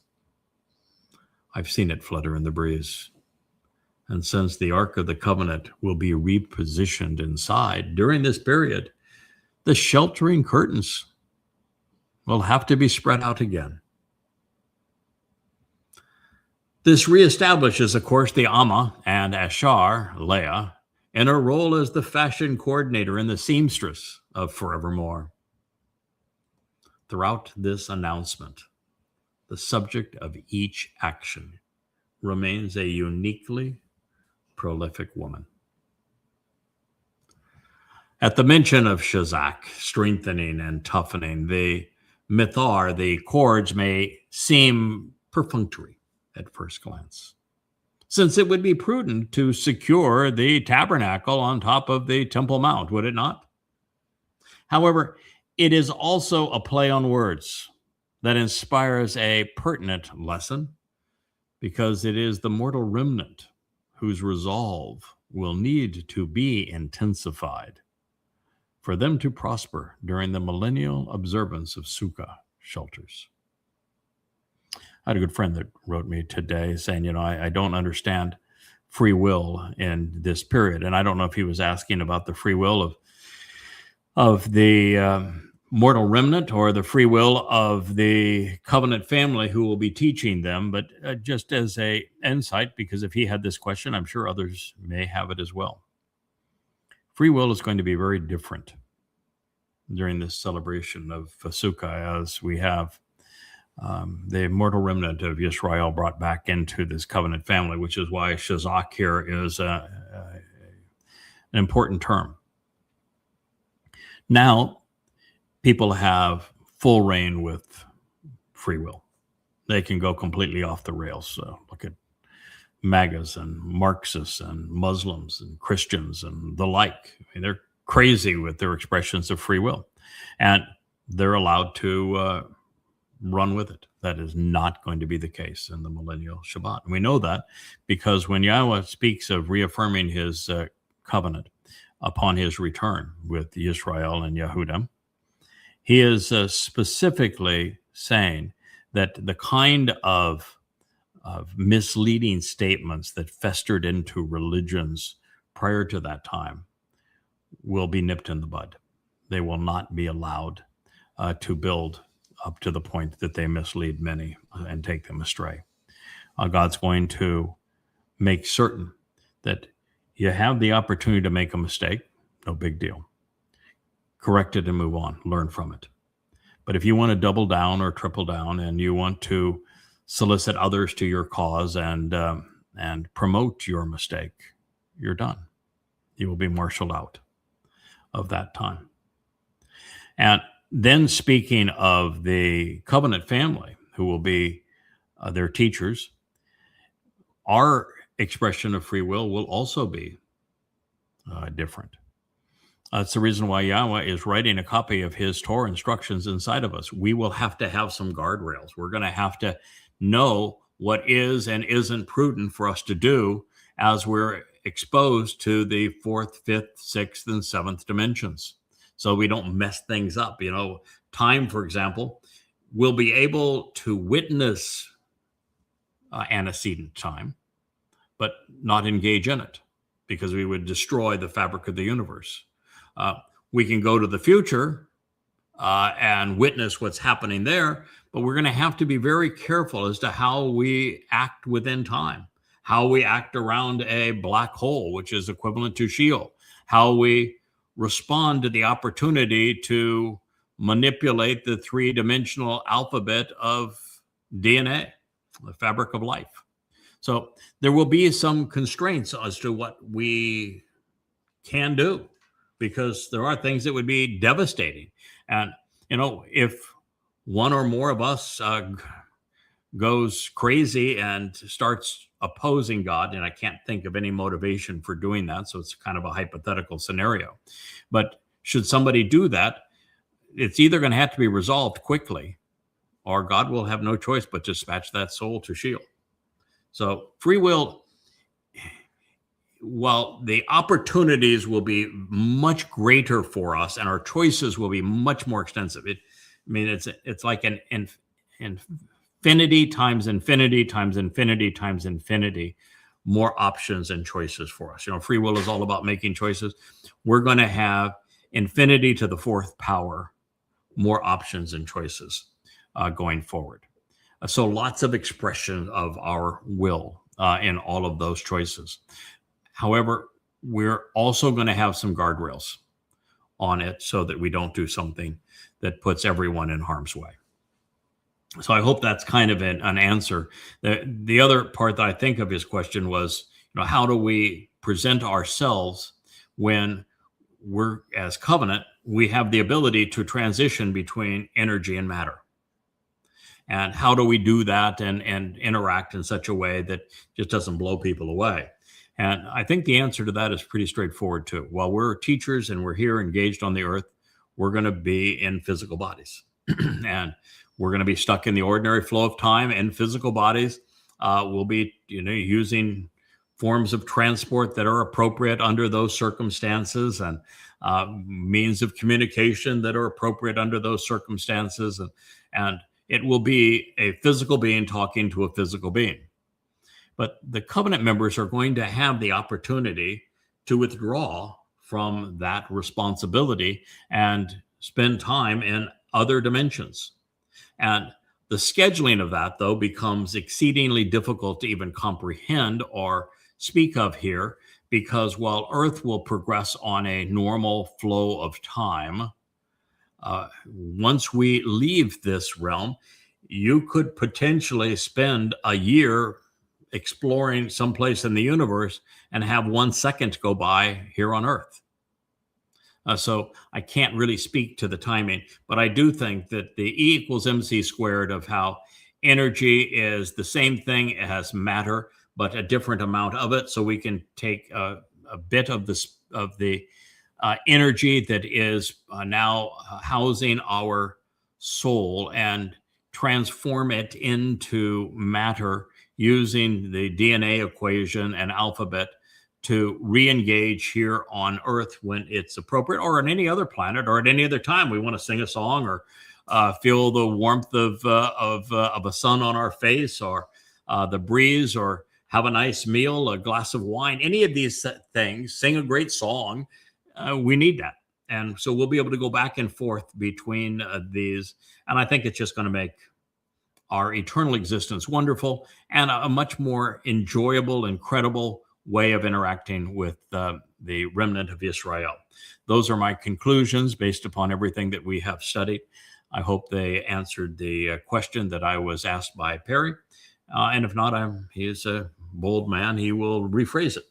I've seen it flutter in the breeze. And since the Ark of the Covenant will be repositioned inside during this period, the sheltering curtains will have to be spread out again. This reestablishes, of course, the Amah and Asher, Leah, in her role as the fashion coordinator and the seamstress of forevermore. Throughout this announcement, the subject of each action remains a uniquely prolific woman. At the mention of Yitschaq, strengthening and toughening, the mithar, the cords, may seem perfunctory at first glance, since it would be prudent to secure the tabernacle on top of the Temple Mount, would it not? However, it is also a play on words that inspires a pertinent lesson, because it is the mortal remnant whose resolve will need to be intensified for them to prosper during the millennial observance of Sukkah shelters. I had a good friend that wrote me today saying, I don't understand free will in this period. And I don't know if he was asking about the free will of the mortal remnant or the free will of the covenant family who will be teaching them, but just as a insight, because if he had this question, I'm sure others may have it as well. Free will is going to be very different during this celebration of Sukkah, as we have the mortal remnant of Yisrael brought back into this covenant family, which is why Yitschaq here is an important term. Now, people have full reign with free will. They can go completely off the rails. So look at MAGAs and Marxists and Muslims and Christians and the like. I mean, they're crazy with their expressions of free will, and they're allowed to run with it. That is not going to be the case in the millennial Shabbat. And we know that because when Yahowah speaks of reaffirming his covenant upon his return with Yisrael and Yehudim, he is specifically saying that the kind of misleading statements that festered into religions prior to that time will be nipped in the bud. They will not be allowed to build up to the point that they mislead many and take them astray. God's going to make certain that you have the opportunity to make a mistake, no big deal. Correct it and move on, learn from it. But if you want to double down or triple down and you want to solicit others to your cause and promote your mistake, you're done. You will be marshaled out of that time. And then speaking of the covenant family, who will be their teachers, our expression of free will also be different. That's the reason why Yahowah is writing a copy of his Torah instructions inside of us. We will have to have some guardrails. We're going to have to know what is and isn't prudent for us to do as we're exposed to the fourth, fifth, sixth, and seventh dimensions, so we don't mess things up. Time, for example, we'll be able to witness antecedent time, but not engage in it, because we would destroy the fabric of the universe. We can go to the future and witness what's happening there, but we're going to have to be very careful as to how we act within time, how we act around a black hole, which is equivalent to Sheol, how we respond to the opportunity to manipulate the three-dimensional alphabet of DNA, the fabric of life. So there will be some constraints as to what we can do, because there are things that would be devastating. And, if one or more of us goes crazy and starts opposing God, and I can't think of any motivation for doing that, so it's kind of a hypothetical scenario. But should somebody do that, it's either going to have to be resolved quickly, or God will have no choice but to dispatch that soul to Sheol. So free will, while the opportunities will be much greater for us and our choices will be much more extensive, it's like an infinity times infinity times infinity times infinity more options and choices for us. Free will is all about making choices. We're going to have infinity to the fourth power more options and choices going forward. So lots of expression of our will in all of those choices. However, we're also going to have some guardrails on it so that we don't do something that puts everyone in harm's way. So I hope that's kind of an answer. The other part that I think of his question was, how do we present ourselves when we're, as covenant, we have the ability to transition between energy and matter? And how do we do that and interact in such a way that just doesn't blow people away? And I think the answer to that is pretty straightforward too. While we're teachers and we're here engaged on the earth, we're going to be in physical bodies. And we're going to be stuck in the ordinary flow of time in physical bodies. We'll be, using forms of transport that are appropriate under those circumstances, and means of communication that are appropriate under those circumstances. And it will be a physical being talking to a physical being. But the covenant members are going to have the opportunity to withdraw from that responsibility and spend time in other dimensions. And the scheduling of that, though, becomes exceedingly difficult to even comprehend or speak of here, because while Earth will progress on a normal flow of time, once we leave this realm, you could potentially spend a year exploring someplace in the universe and have 1 second go by here on Earth. So I can't really speak to the timing, but I do think that the E equals MC squared of how energy is the same thing as matter, but a different amount of it. So we can take a bit of the energy that is now housing our soul and transform it into matter using the DNA equation and alphabet to re-engage here on Earth when it's appropriate, or on any other planet, or at any other time we want to sing a song, or feel the warmth of a sun on our face, or the breeze, or have a nice meal, a glass of wine, any of these things, sing a great song. We need that. And so we'll be able to go back and forth between these. And I think it's just going to make our eternal existence wonderful and a much more enjoyable, incredible way of interacting with the remnant of Israel. Those are my conclusions based upon everything that we have studied. I hope they answered the question that I was asked by Perry. And if not, he is a bold man. He will rephrase it.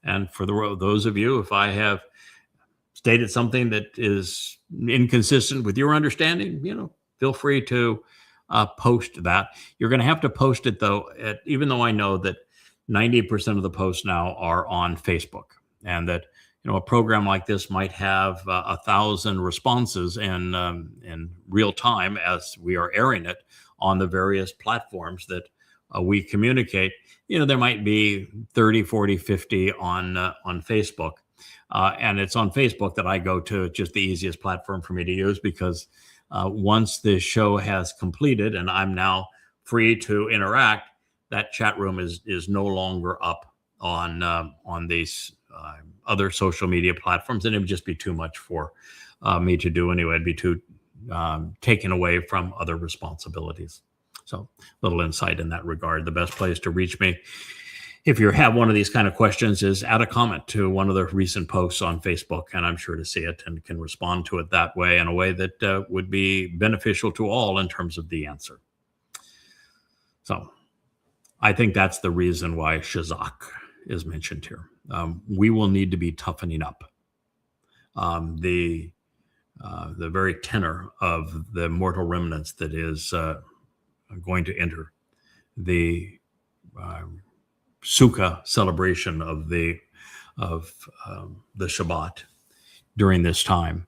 And for those of you, if I have stated something that is inconsistent with your understanding, feel free to post that. You're going to have to post it, though, even though I know that 90% of the posts now are on Facebook, and that a program like this might have 1,000 responses in real time as we are airing it on the various platforms that we communicate. There might be 30, 40, 50 on Facebook, and it's on Facebook that I go to. It's just the easiest platform for me to use, because once the show has completed and I'm now free to interact, that chat room is no longer up on these other social media platforms, and it would just be too much for me to do anyway. It'd be too taken away from other responsibilities. So, little insight in that regard. The best place to reach me, if you have one of these kind of questions, is add a comment to one of the recent posts on Facebook, and I'm sure to see it and can respond to it that way, in a way that would be beneficial to all in terms of the answer. So I think that's the reason why Shazak is mentioned here. We will need to be toughening up. The very tenor of the mortal remnants that is going to enter the Sukkah celebration of the Shabbat during this time,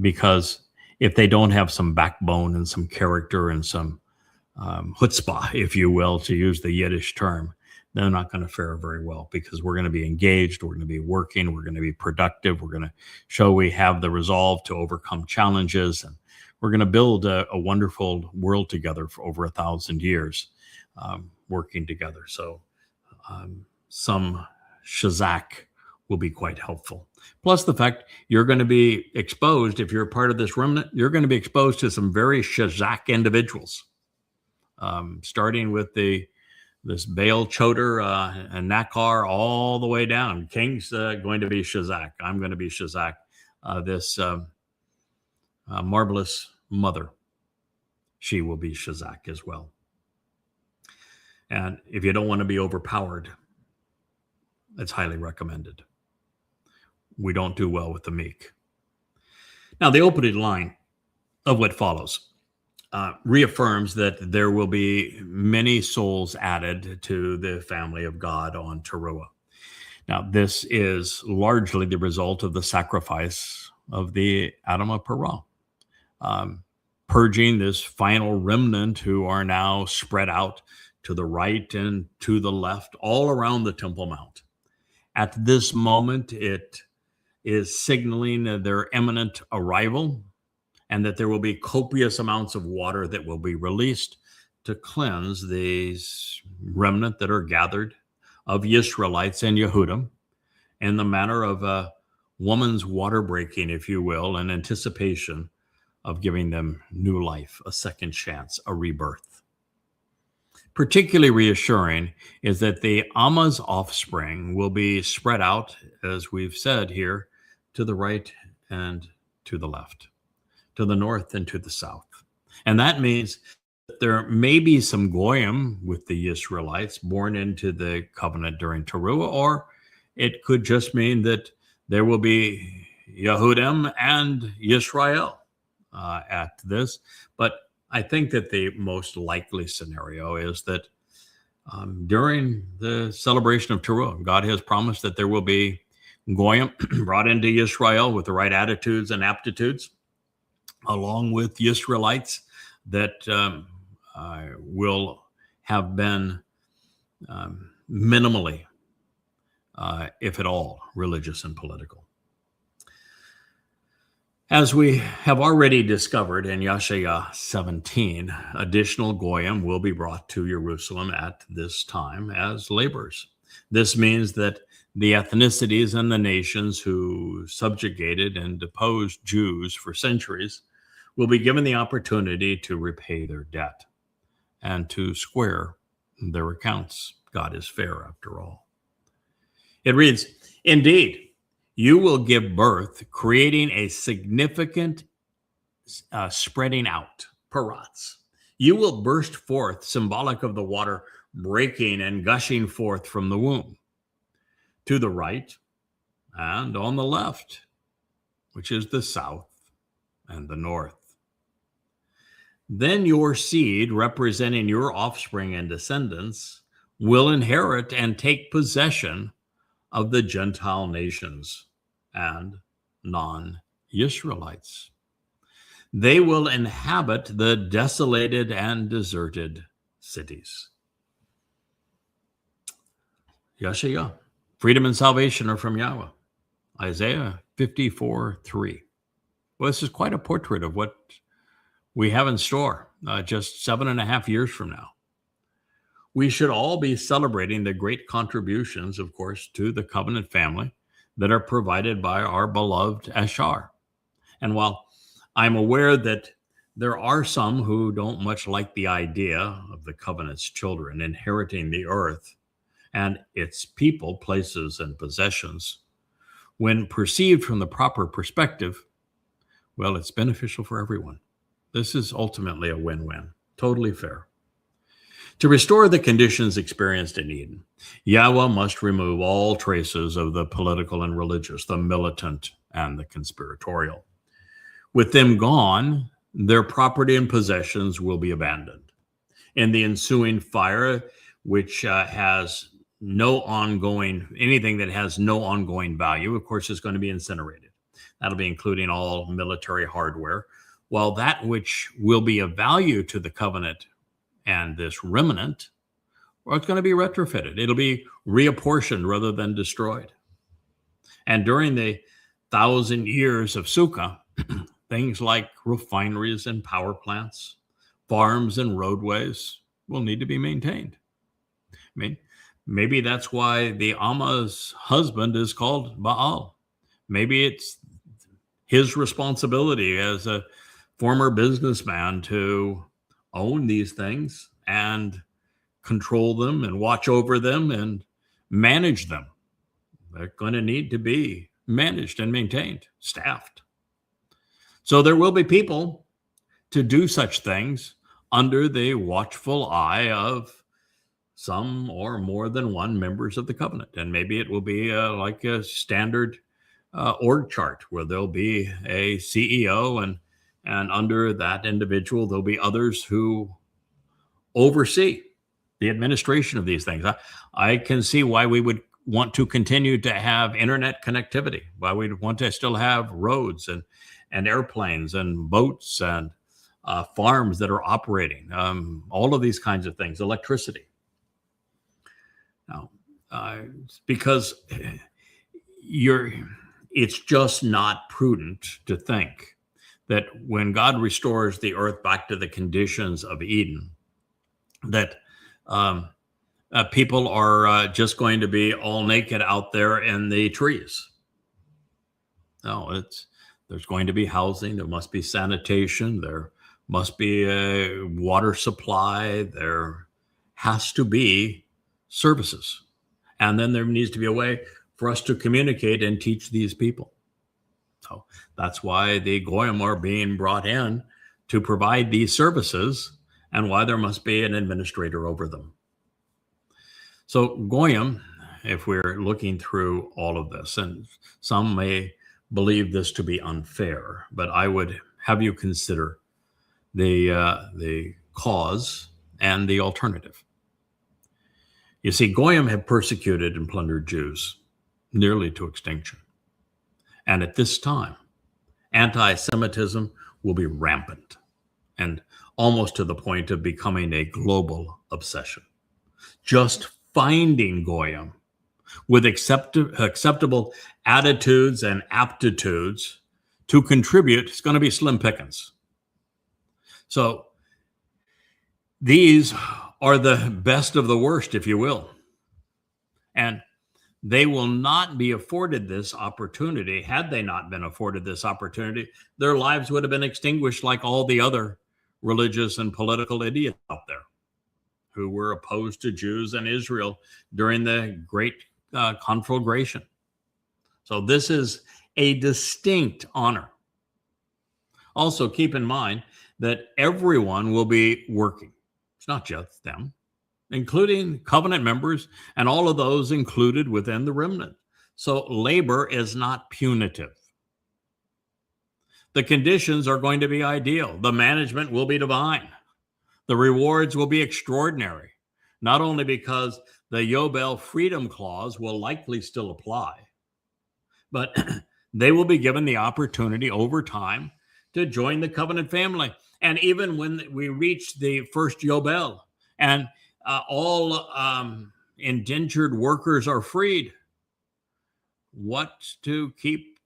because if they don't have some backbone and some character and some chutzpah, if you will, to use the Yiddish term, they're not going to fare very well, because we're going to be engaged, we're going to be working, we're going to be productive, we're going to show we have the resolve to overcome challenges, and we're going to build a wonderful world together for over 1,000 years, working together. So some shazak will be quite helpful. Plus the fact you're going to be exposed, if you're a part of this remnant, you're going to be exposed to some very shazak individuals, starting with this Baal Choder and Nakar all the way down. King's going to be shazak. I'm going to be shazak. This marvelous mother, she will be shazak as well. And if you don't want to be overpowered, it's highly recommended. We don't do well with the meek. Now, the opening line of what follows reaffirms that there will be many souls added to the family of God on Teruah. Now, this is largely the result of the sacrifice of the Adamah Perah, purging this final remnant who are now spread out to the right and to the left, all around the Temple Mount. At this moment, it is signaling their imminent arrival, and that there will be copious amounts of water that will be released to cleanse these remnant that are gathered of Israelites and Yehudim in the manner of a woman's water breaking, if you will, in anticipation of giving them new life, a second chance, a rebirth. Particularly reassuring is that the Amah's offspring will be spread out, as we've said here, to the right and to the left, to the north and to the south. And that means that there may be some goyim with the Israelites born into the covenant during Teruah, or it could just mean that there will be Yehudim and Yisrael at this. But I think that the most likely scenario is that during the celebration of Teruah, God has promised that there will be goyim brought into Israel with the right attitudes and aptitudes, along with Israelites that will have been minimally, if at all, religious and political. As we have already discovered in Yasha 17, additional goyim will be brought to Jerusalem at this time as laborers. This means that the ethnicities and the nations who subjugated and deposed Jews for centuries will be given the opportunity to repay their debt and to square their accounts. God is fair, after all. It reads, "Indeed, you will give birth, creating a significant spreading out, parats. You will burst forth, symbolic of the water breaking and gushing forth from the womb, to the right and on the left, which is the south and the north. Then your seed, representing your offspring and descendants, will inherit and take possession of the Gentile nations and non-Israelites. They will inhabit the desolated and deserted cities." Yasha, freedom and salvation are from Yahweh. Isaiah 54:3. Well, this is quite a portrait of what we have in store just 7.5 years from now. We should all be celebrating the great contributions, of course, to the covenant family that are provided by our beloved Ashar. And while I'm aware that there are some who don't much like the idea of the covenant's children inheriting the earth and its people, places, and possessions, when perceived from the proper perspective, well, it's beneficial for everyone. This is ultimately a win-win, totally fair. To restore the conditions experienced in Eden, Yahweh must remove all traces of the political and religious, the militant and the conspiratorial. With them gone, their property and possessions will be abandoned. in the ensuing fire, which has no ongoing, anything that has no ongoing value, of course, is going to be incinerated. That'll be including all military hardware, while that which will be of value to the covenant and this remnant, well, it's going to be retrofitted. It'll be reapportioned rather than destroyed. And during the 1,000 years of Sukkah, things like refineries and power plants, farms and roadways will need to be maintained. I mean, maybe that's why the Amah's husband is called Baal. Maybe it's his responsibility as a former businessman to own these things and control them and watch over them and manage them. They're going to need to be managed and maintained, staffed. So there will be people to do such things under the watchful eye of some or more than one members of the covenant. And maybe it will be like a standard org chart where there'll be a CEO and under that individual, there'll be others who oversee the administration of these things. I can see why we would want to continue to have internet connectivity, why we'd want to still have roads and airplanes and boats and farms that are operating, all of these kinds of things, electricity. Now, because it's just not prudent to think that when God restores the earth back to the conditions of Eden, that people are just going to be all naked out there in the trees. No, there's going to be housing. There must be sanitation. There must be a water supply. There has to be services. And then there needs to be a way for us to communicate and teach these people. So that's why the Goyim are being brought in to provide these services and why there must be an administrator over them. So Goyim, if we're looking through all of this, and some may believe this to be unfair, but I would have you consider the cause and the alternative. You see, Goyim have persecuted and plundered Jews nearly to extinction. And at this time, anti-Semitism will be rampant and almost to the point of becoming a global obsession. Just finding Goyim with acceptable attitudes and aptitudes to contribute is going to be slim pickings. So these are the best of the worst, if you will. And they will not be afforded this opportunity. Had they not been afforded this opportunity, their lives would have been extinguished like all the other religious and political idiots out there who were opposed to Jews and Israel during the Great Conflagration. So this is a distinct honor. Also, keep in mind that everyone will be working. It's not just them, including covenant members and all of those included within the remnant. So labor is not punitive. The conditions are going to be ideal. The management will be divine. The rewards will be extraordinary, not only because the Yobel Freedom Clause will likely still apply, but they will be given the opportunity over time to join the covenant family. And even when we reach the first Yobel and all indentured workers are freed, what to keep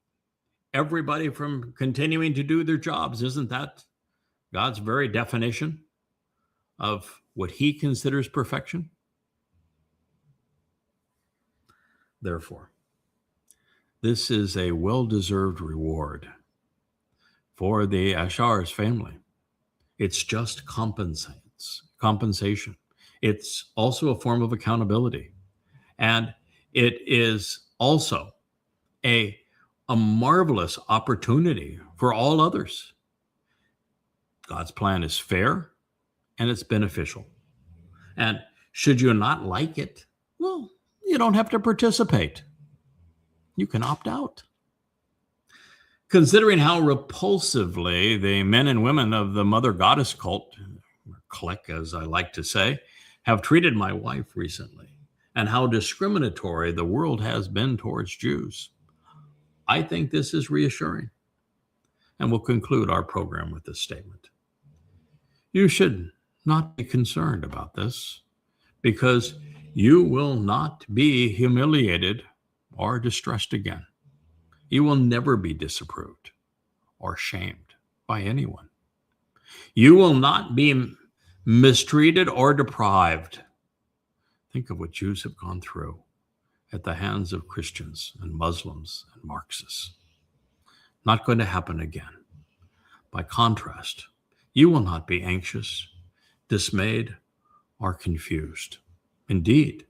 everybody from continuing to do their jobs? Isn't that God's very definition of what he considers perfection? Therefore, this is a well-deserved reward for the Ashar's family. It's just compensation. It's also a form of accountability. And it is also a marvelous opportunity for all others. God's plan is fair and it's beneficial. And should you not like it, well, you don't have to participate. You can opt out. Considering how repulsively the men and women of the mother goddess cult clique, as I like to say, have treated my wife recently, and how discriminatory the world has been towards Jews. I think this is reassuring. And we'll conclude our program with this statement. You should not be concerned about this, because you will not be humiliated or distressed again. You will never be disapproved or shamed by anyone. You will not be mistreated or deprived. Think of what Jews have gone through at the hands of Christians and Muslims and Marxists. Not going to happen again. By contrast, you will not be anxious, dismayed, or confused. Indeed,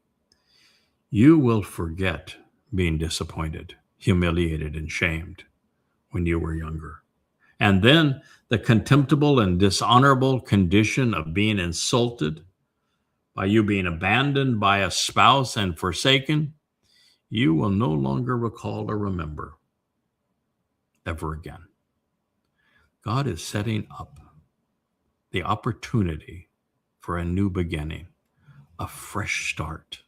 you will forget being disappointed, humiliated, and shamed when you were younger. And then the contemptible and dishonorable condition of being insulted by you being abandoned by a spouse and forsaken, you will no longer recall or remember ever again. God is setting up the opportunity for a new beginning, a fresh start.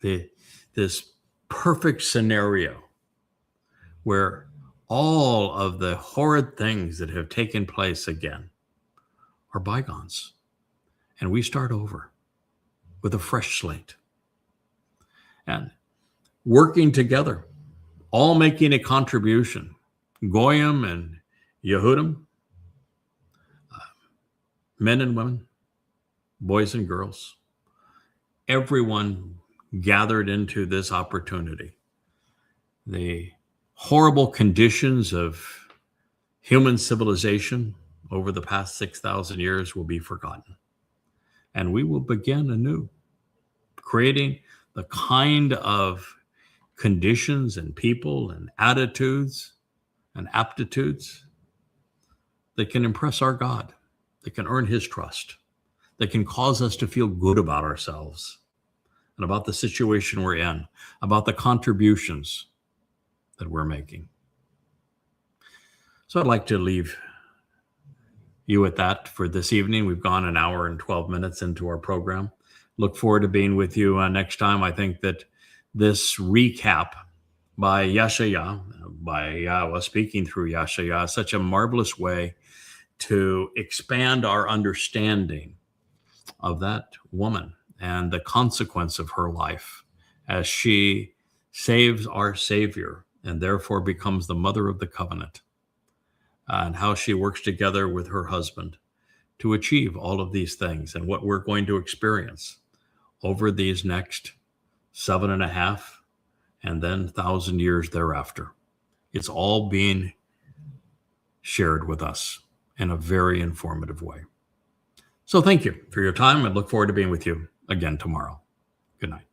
This perfect scenario where all of the horrid things that have taken place again are bygones. And we start over with a fresh slate. And working together, all making a contribution, Goyim and Yehudim, men and women, boys and girls, everyone gathered into this opportunity. The horrible conditions of human civilization over the past 6,000 years will be forgotten. And we will begin anew, creating the kind of conditions and people and attitudes and aptitudes that can impress our God, that can earn his trust, that can cause us to feel good about ourselves and about the situation we're in, about the contributions that we're making. So I'd like to leave you at that for this evening. We've gone an hour and 12 minutes into our program. Look forward to being with you next time. I think that this recap by Yasha, by Yahowah, speaking through Yasha, is such a marvelous way to expand our understanding of that woman and the consequence of her life as she saves our Savior and therefore becomes the mother of the covenant, and how she works together with her husband to achieve all of these things and what we're going to experience over these next 7.5 and then 1,000 years thereafter. It's all being shared with us in a very informative way. So thank you for your time, and look forward to being with you again tomorrow. Good night.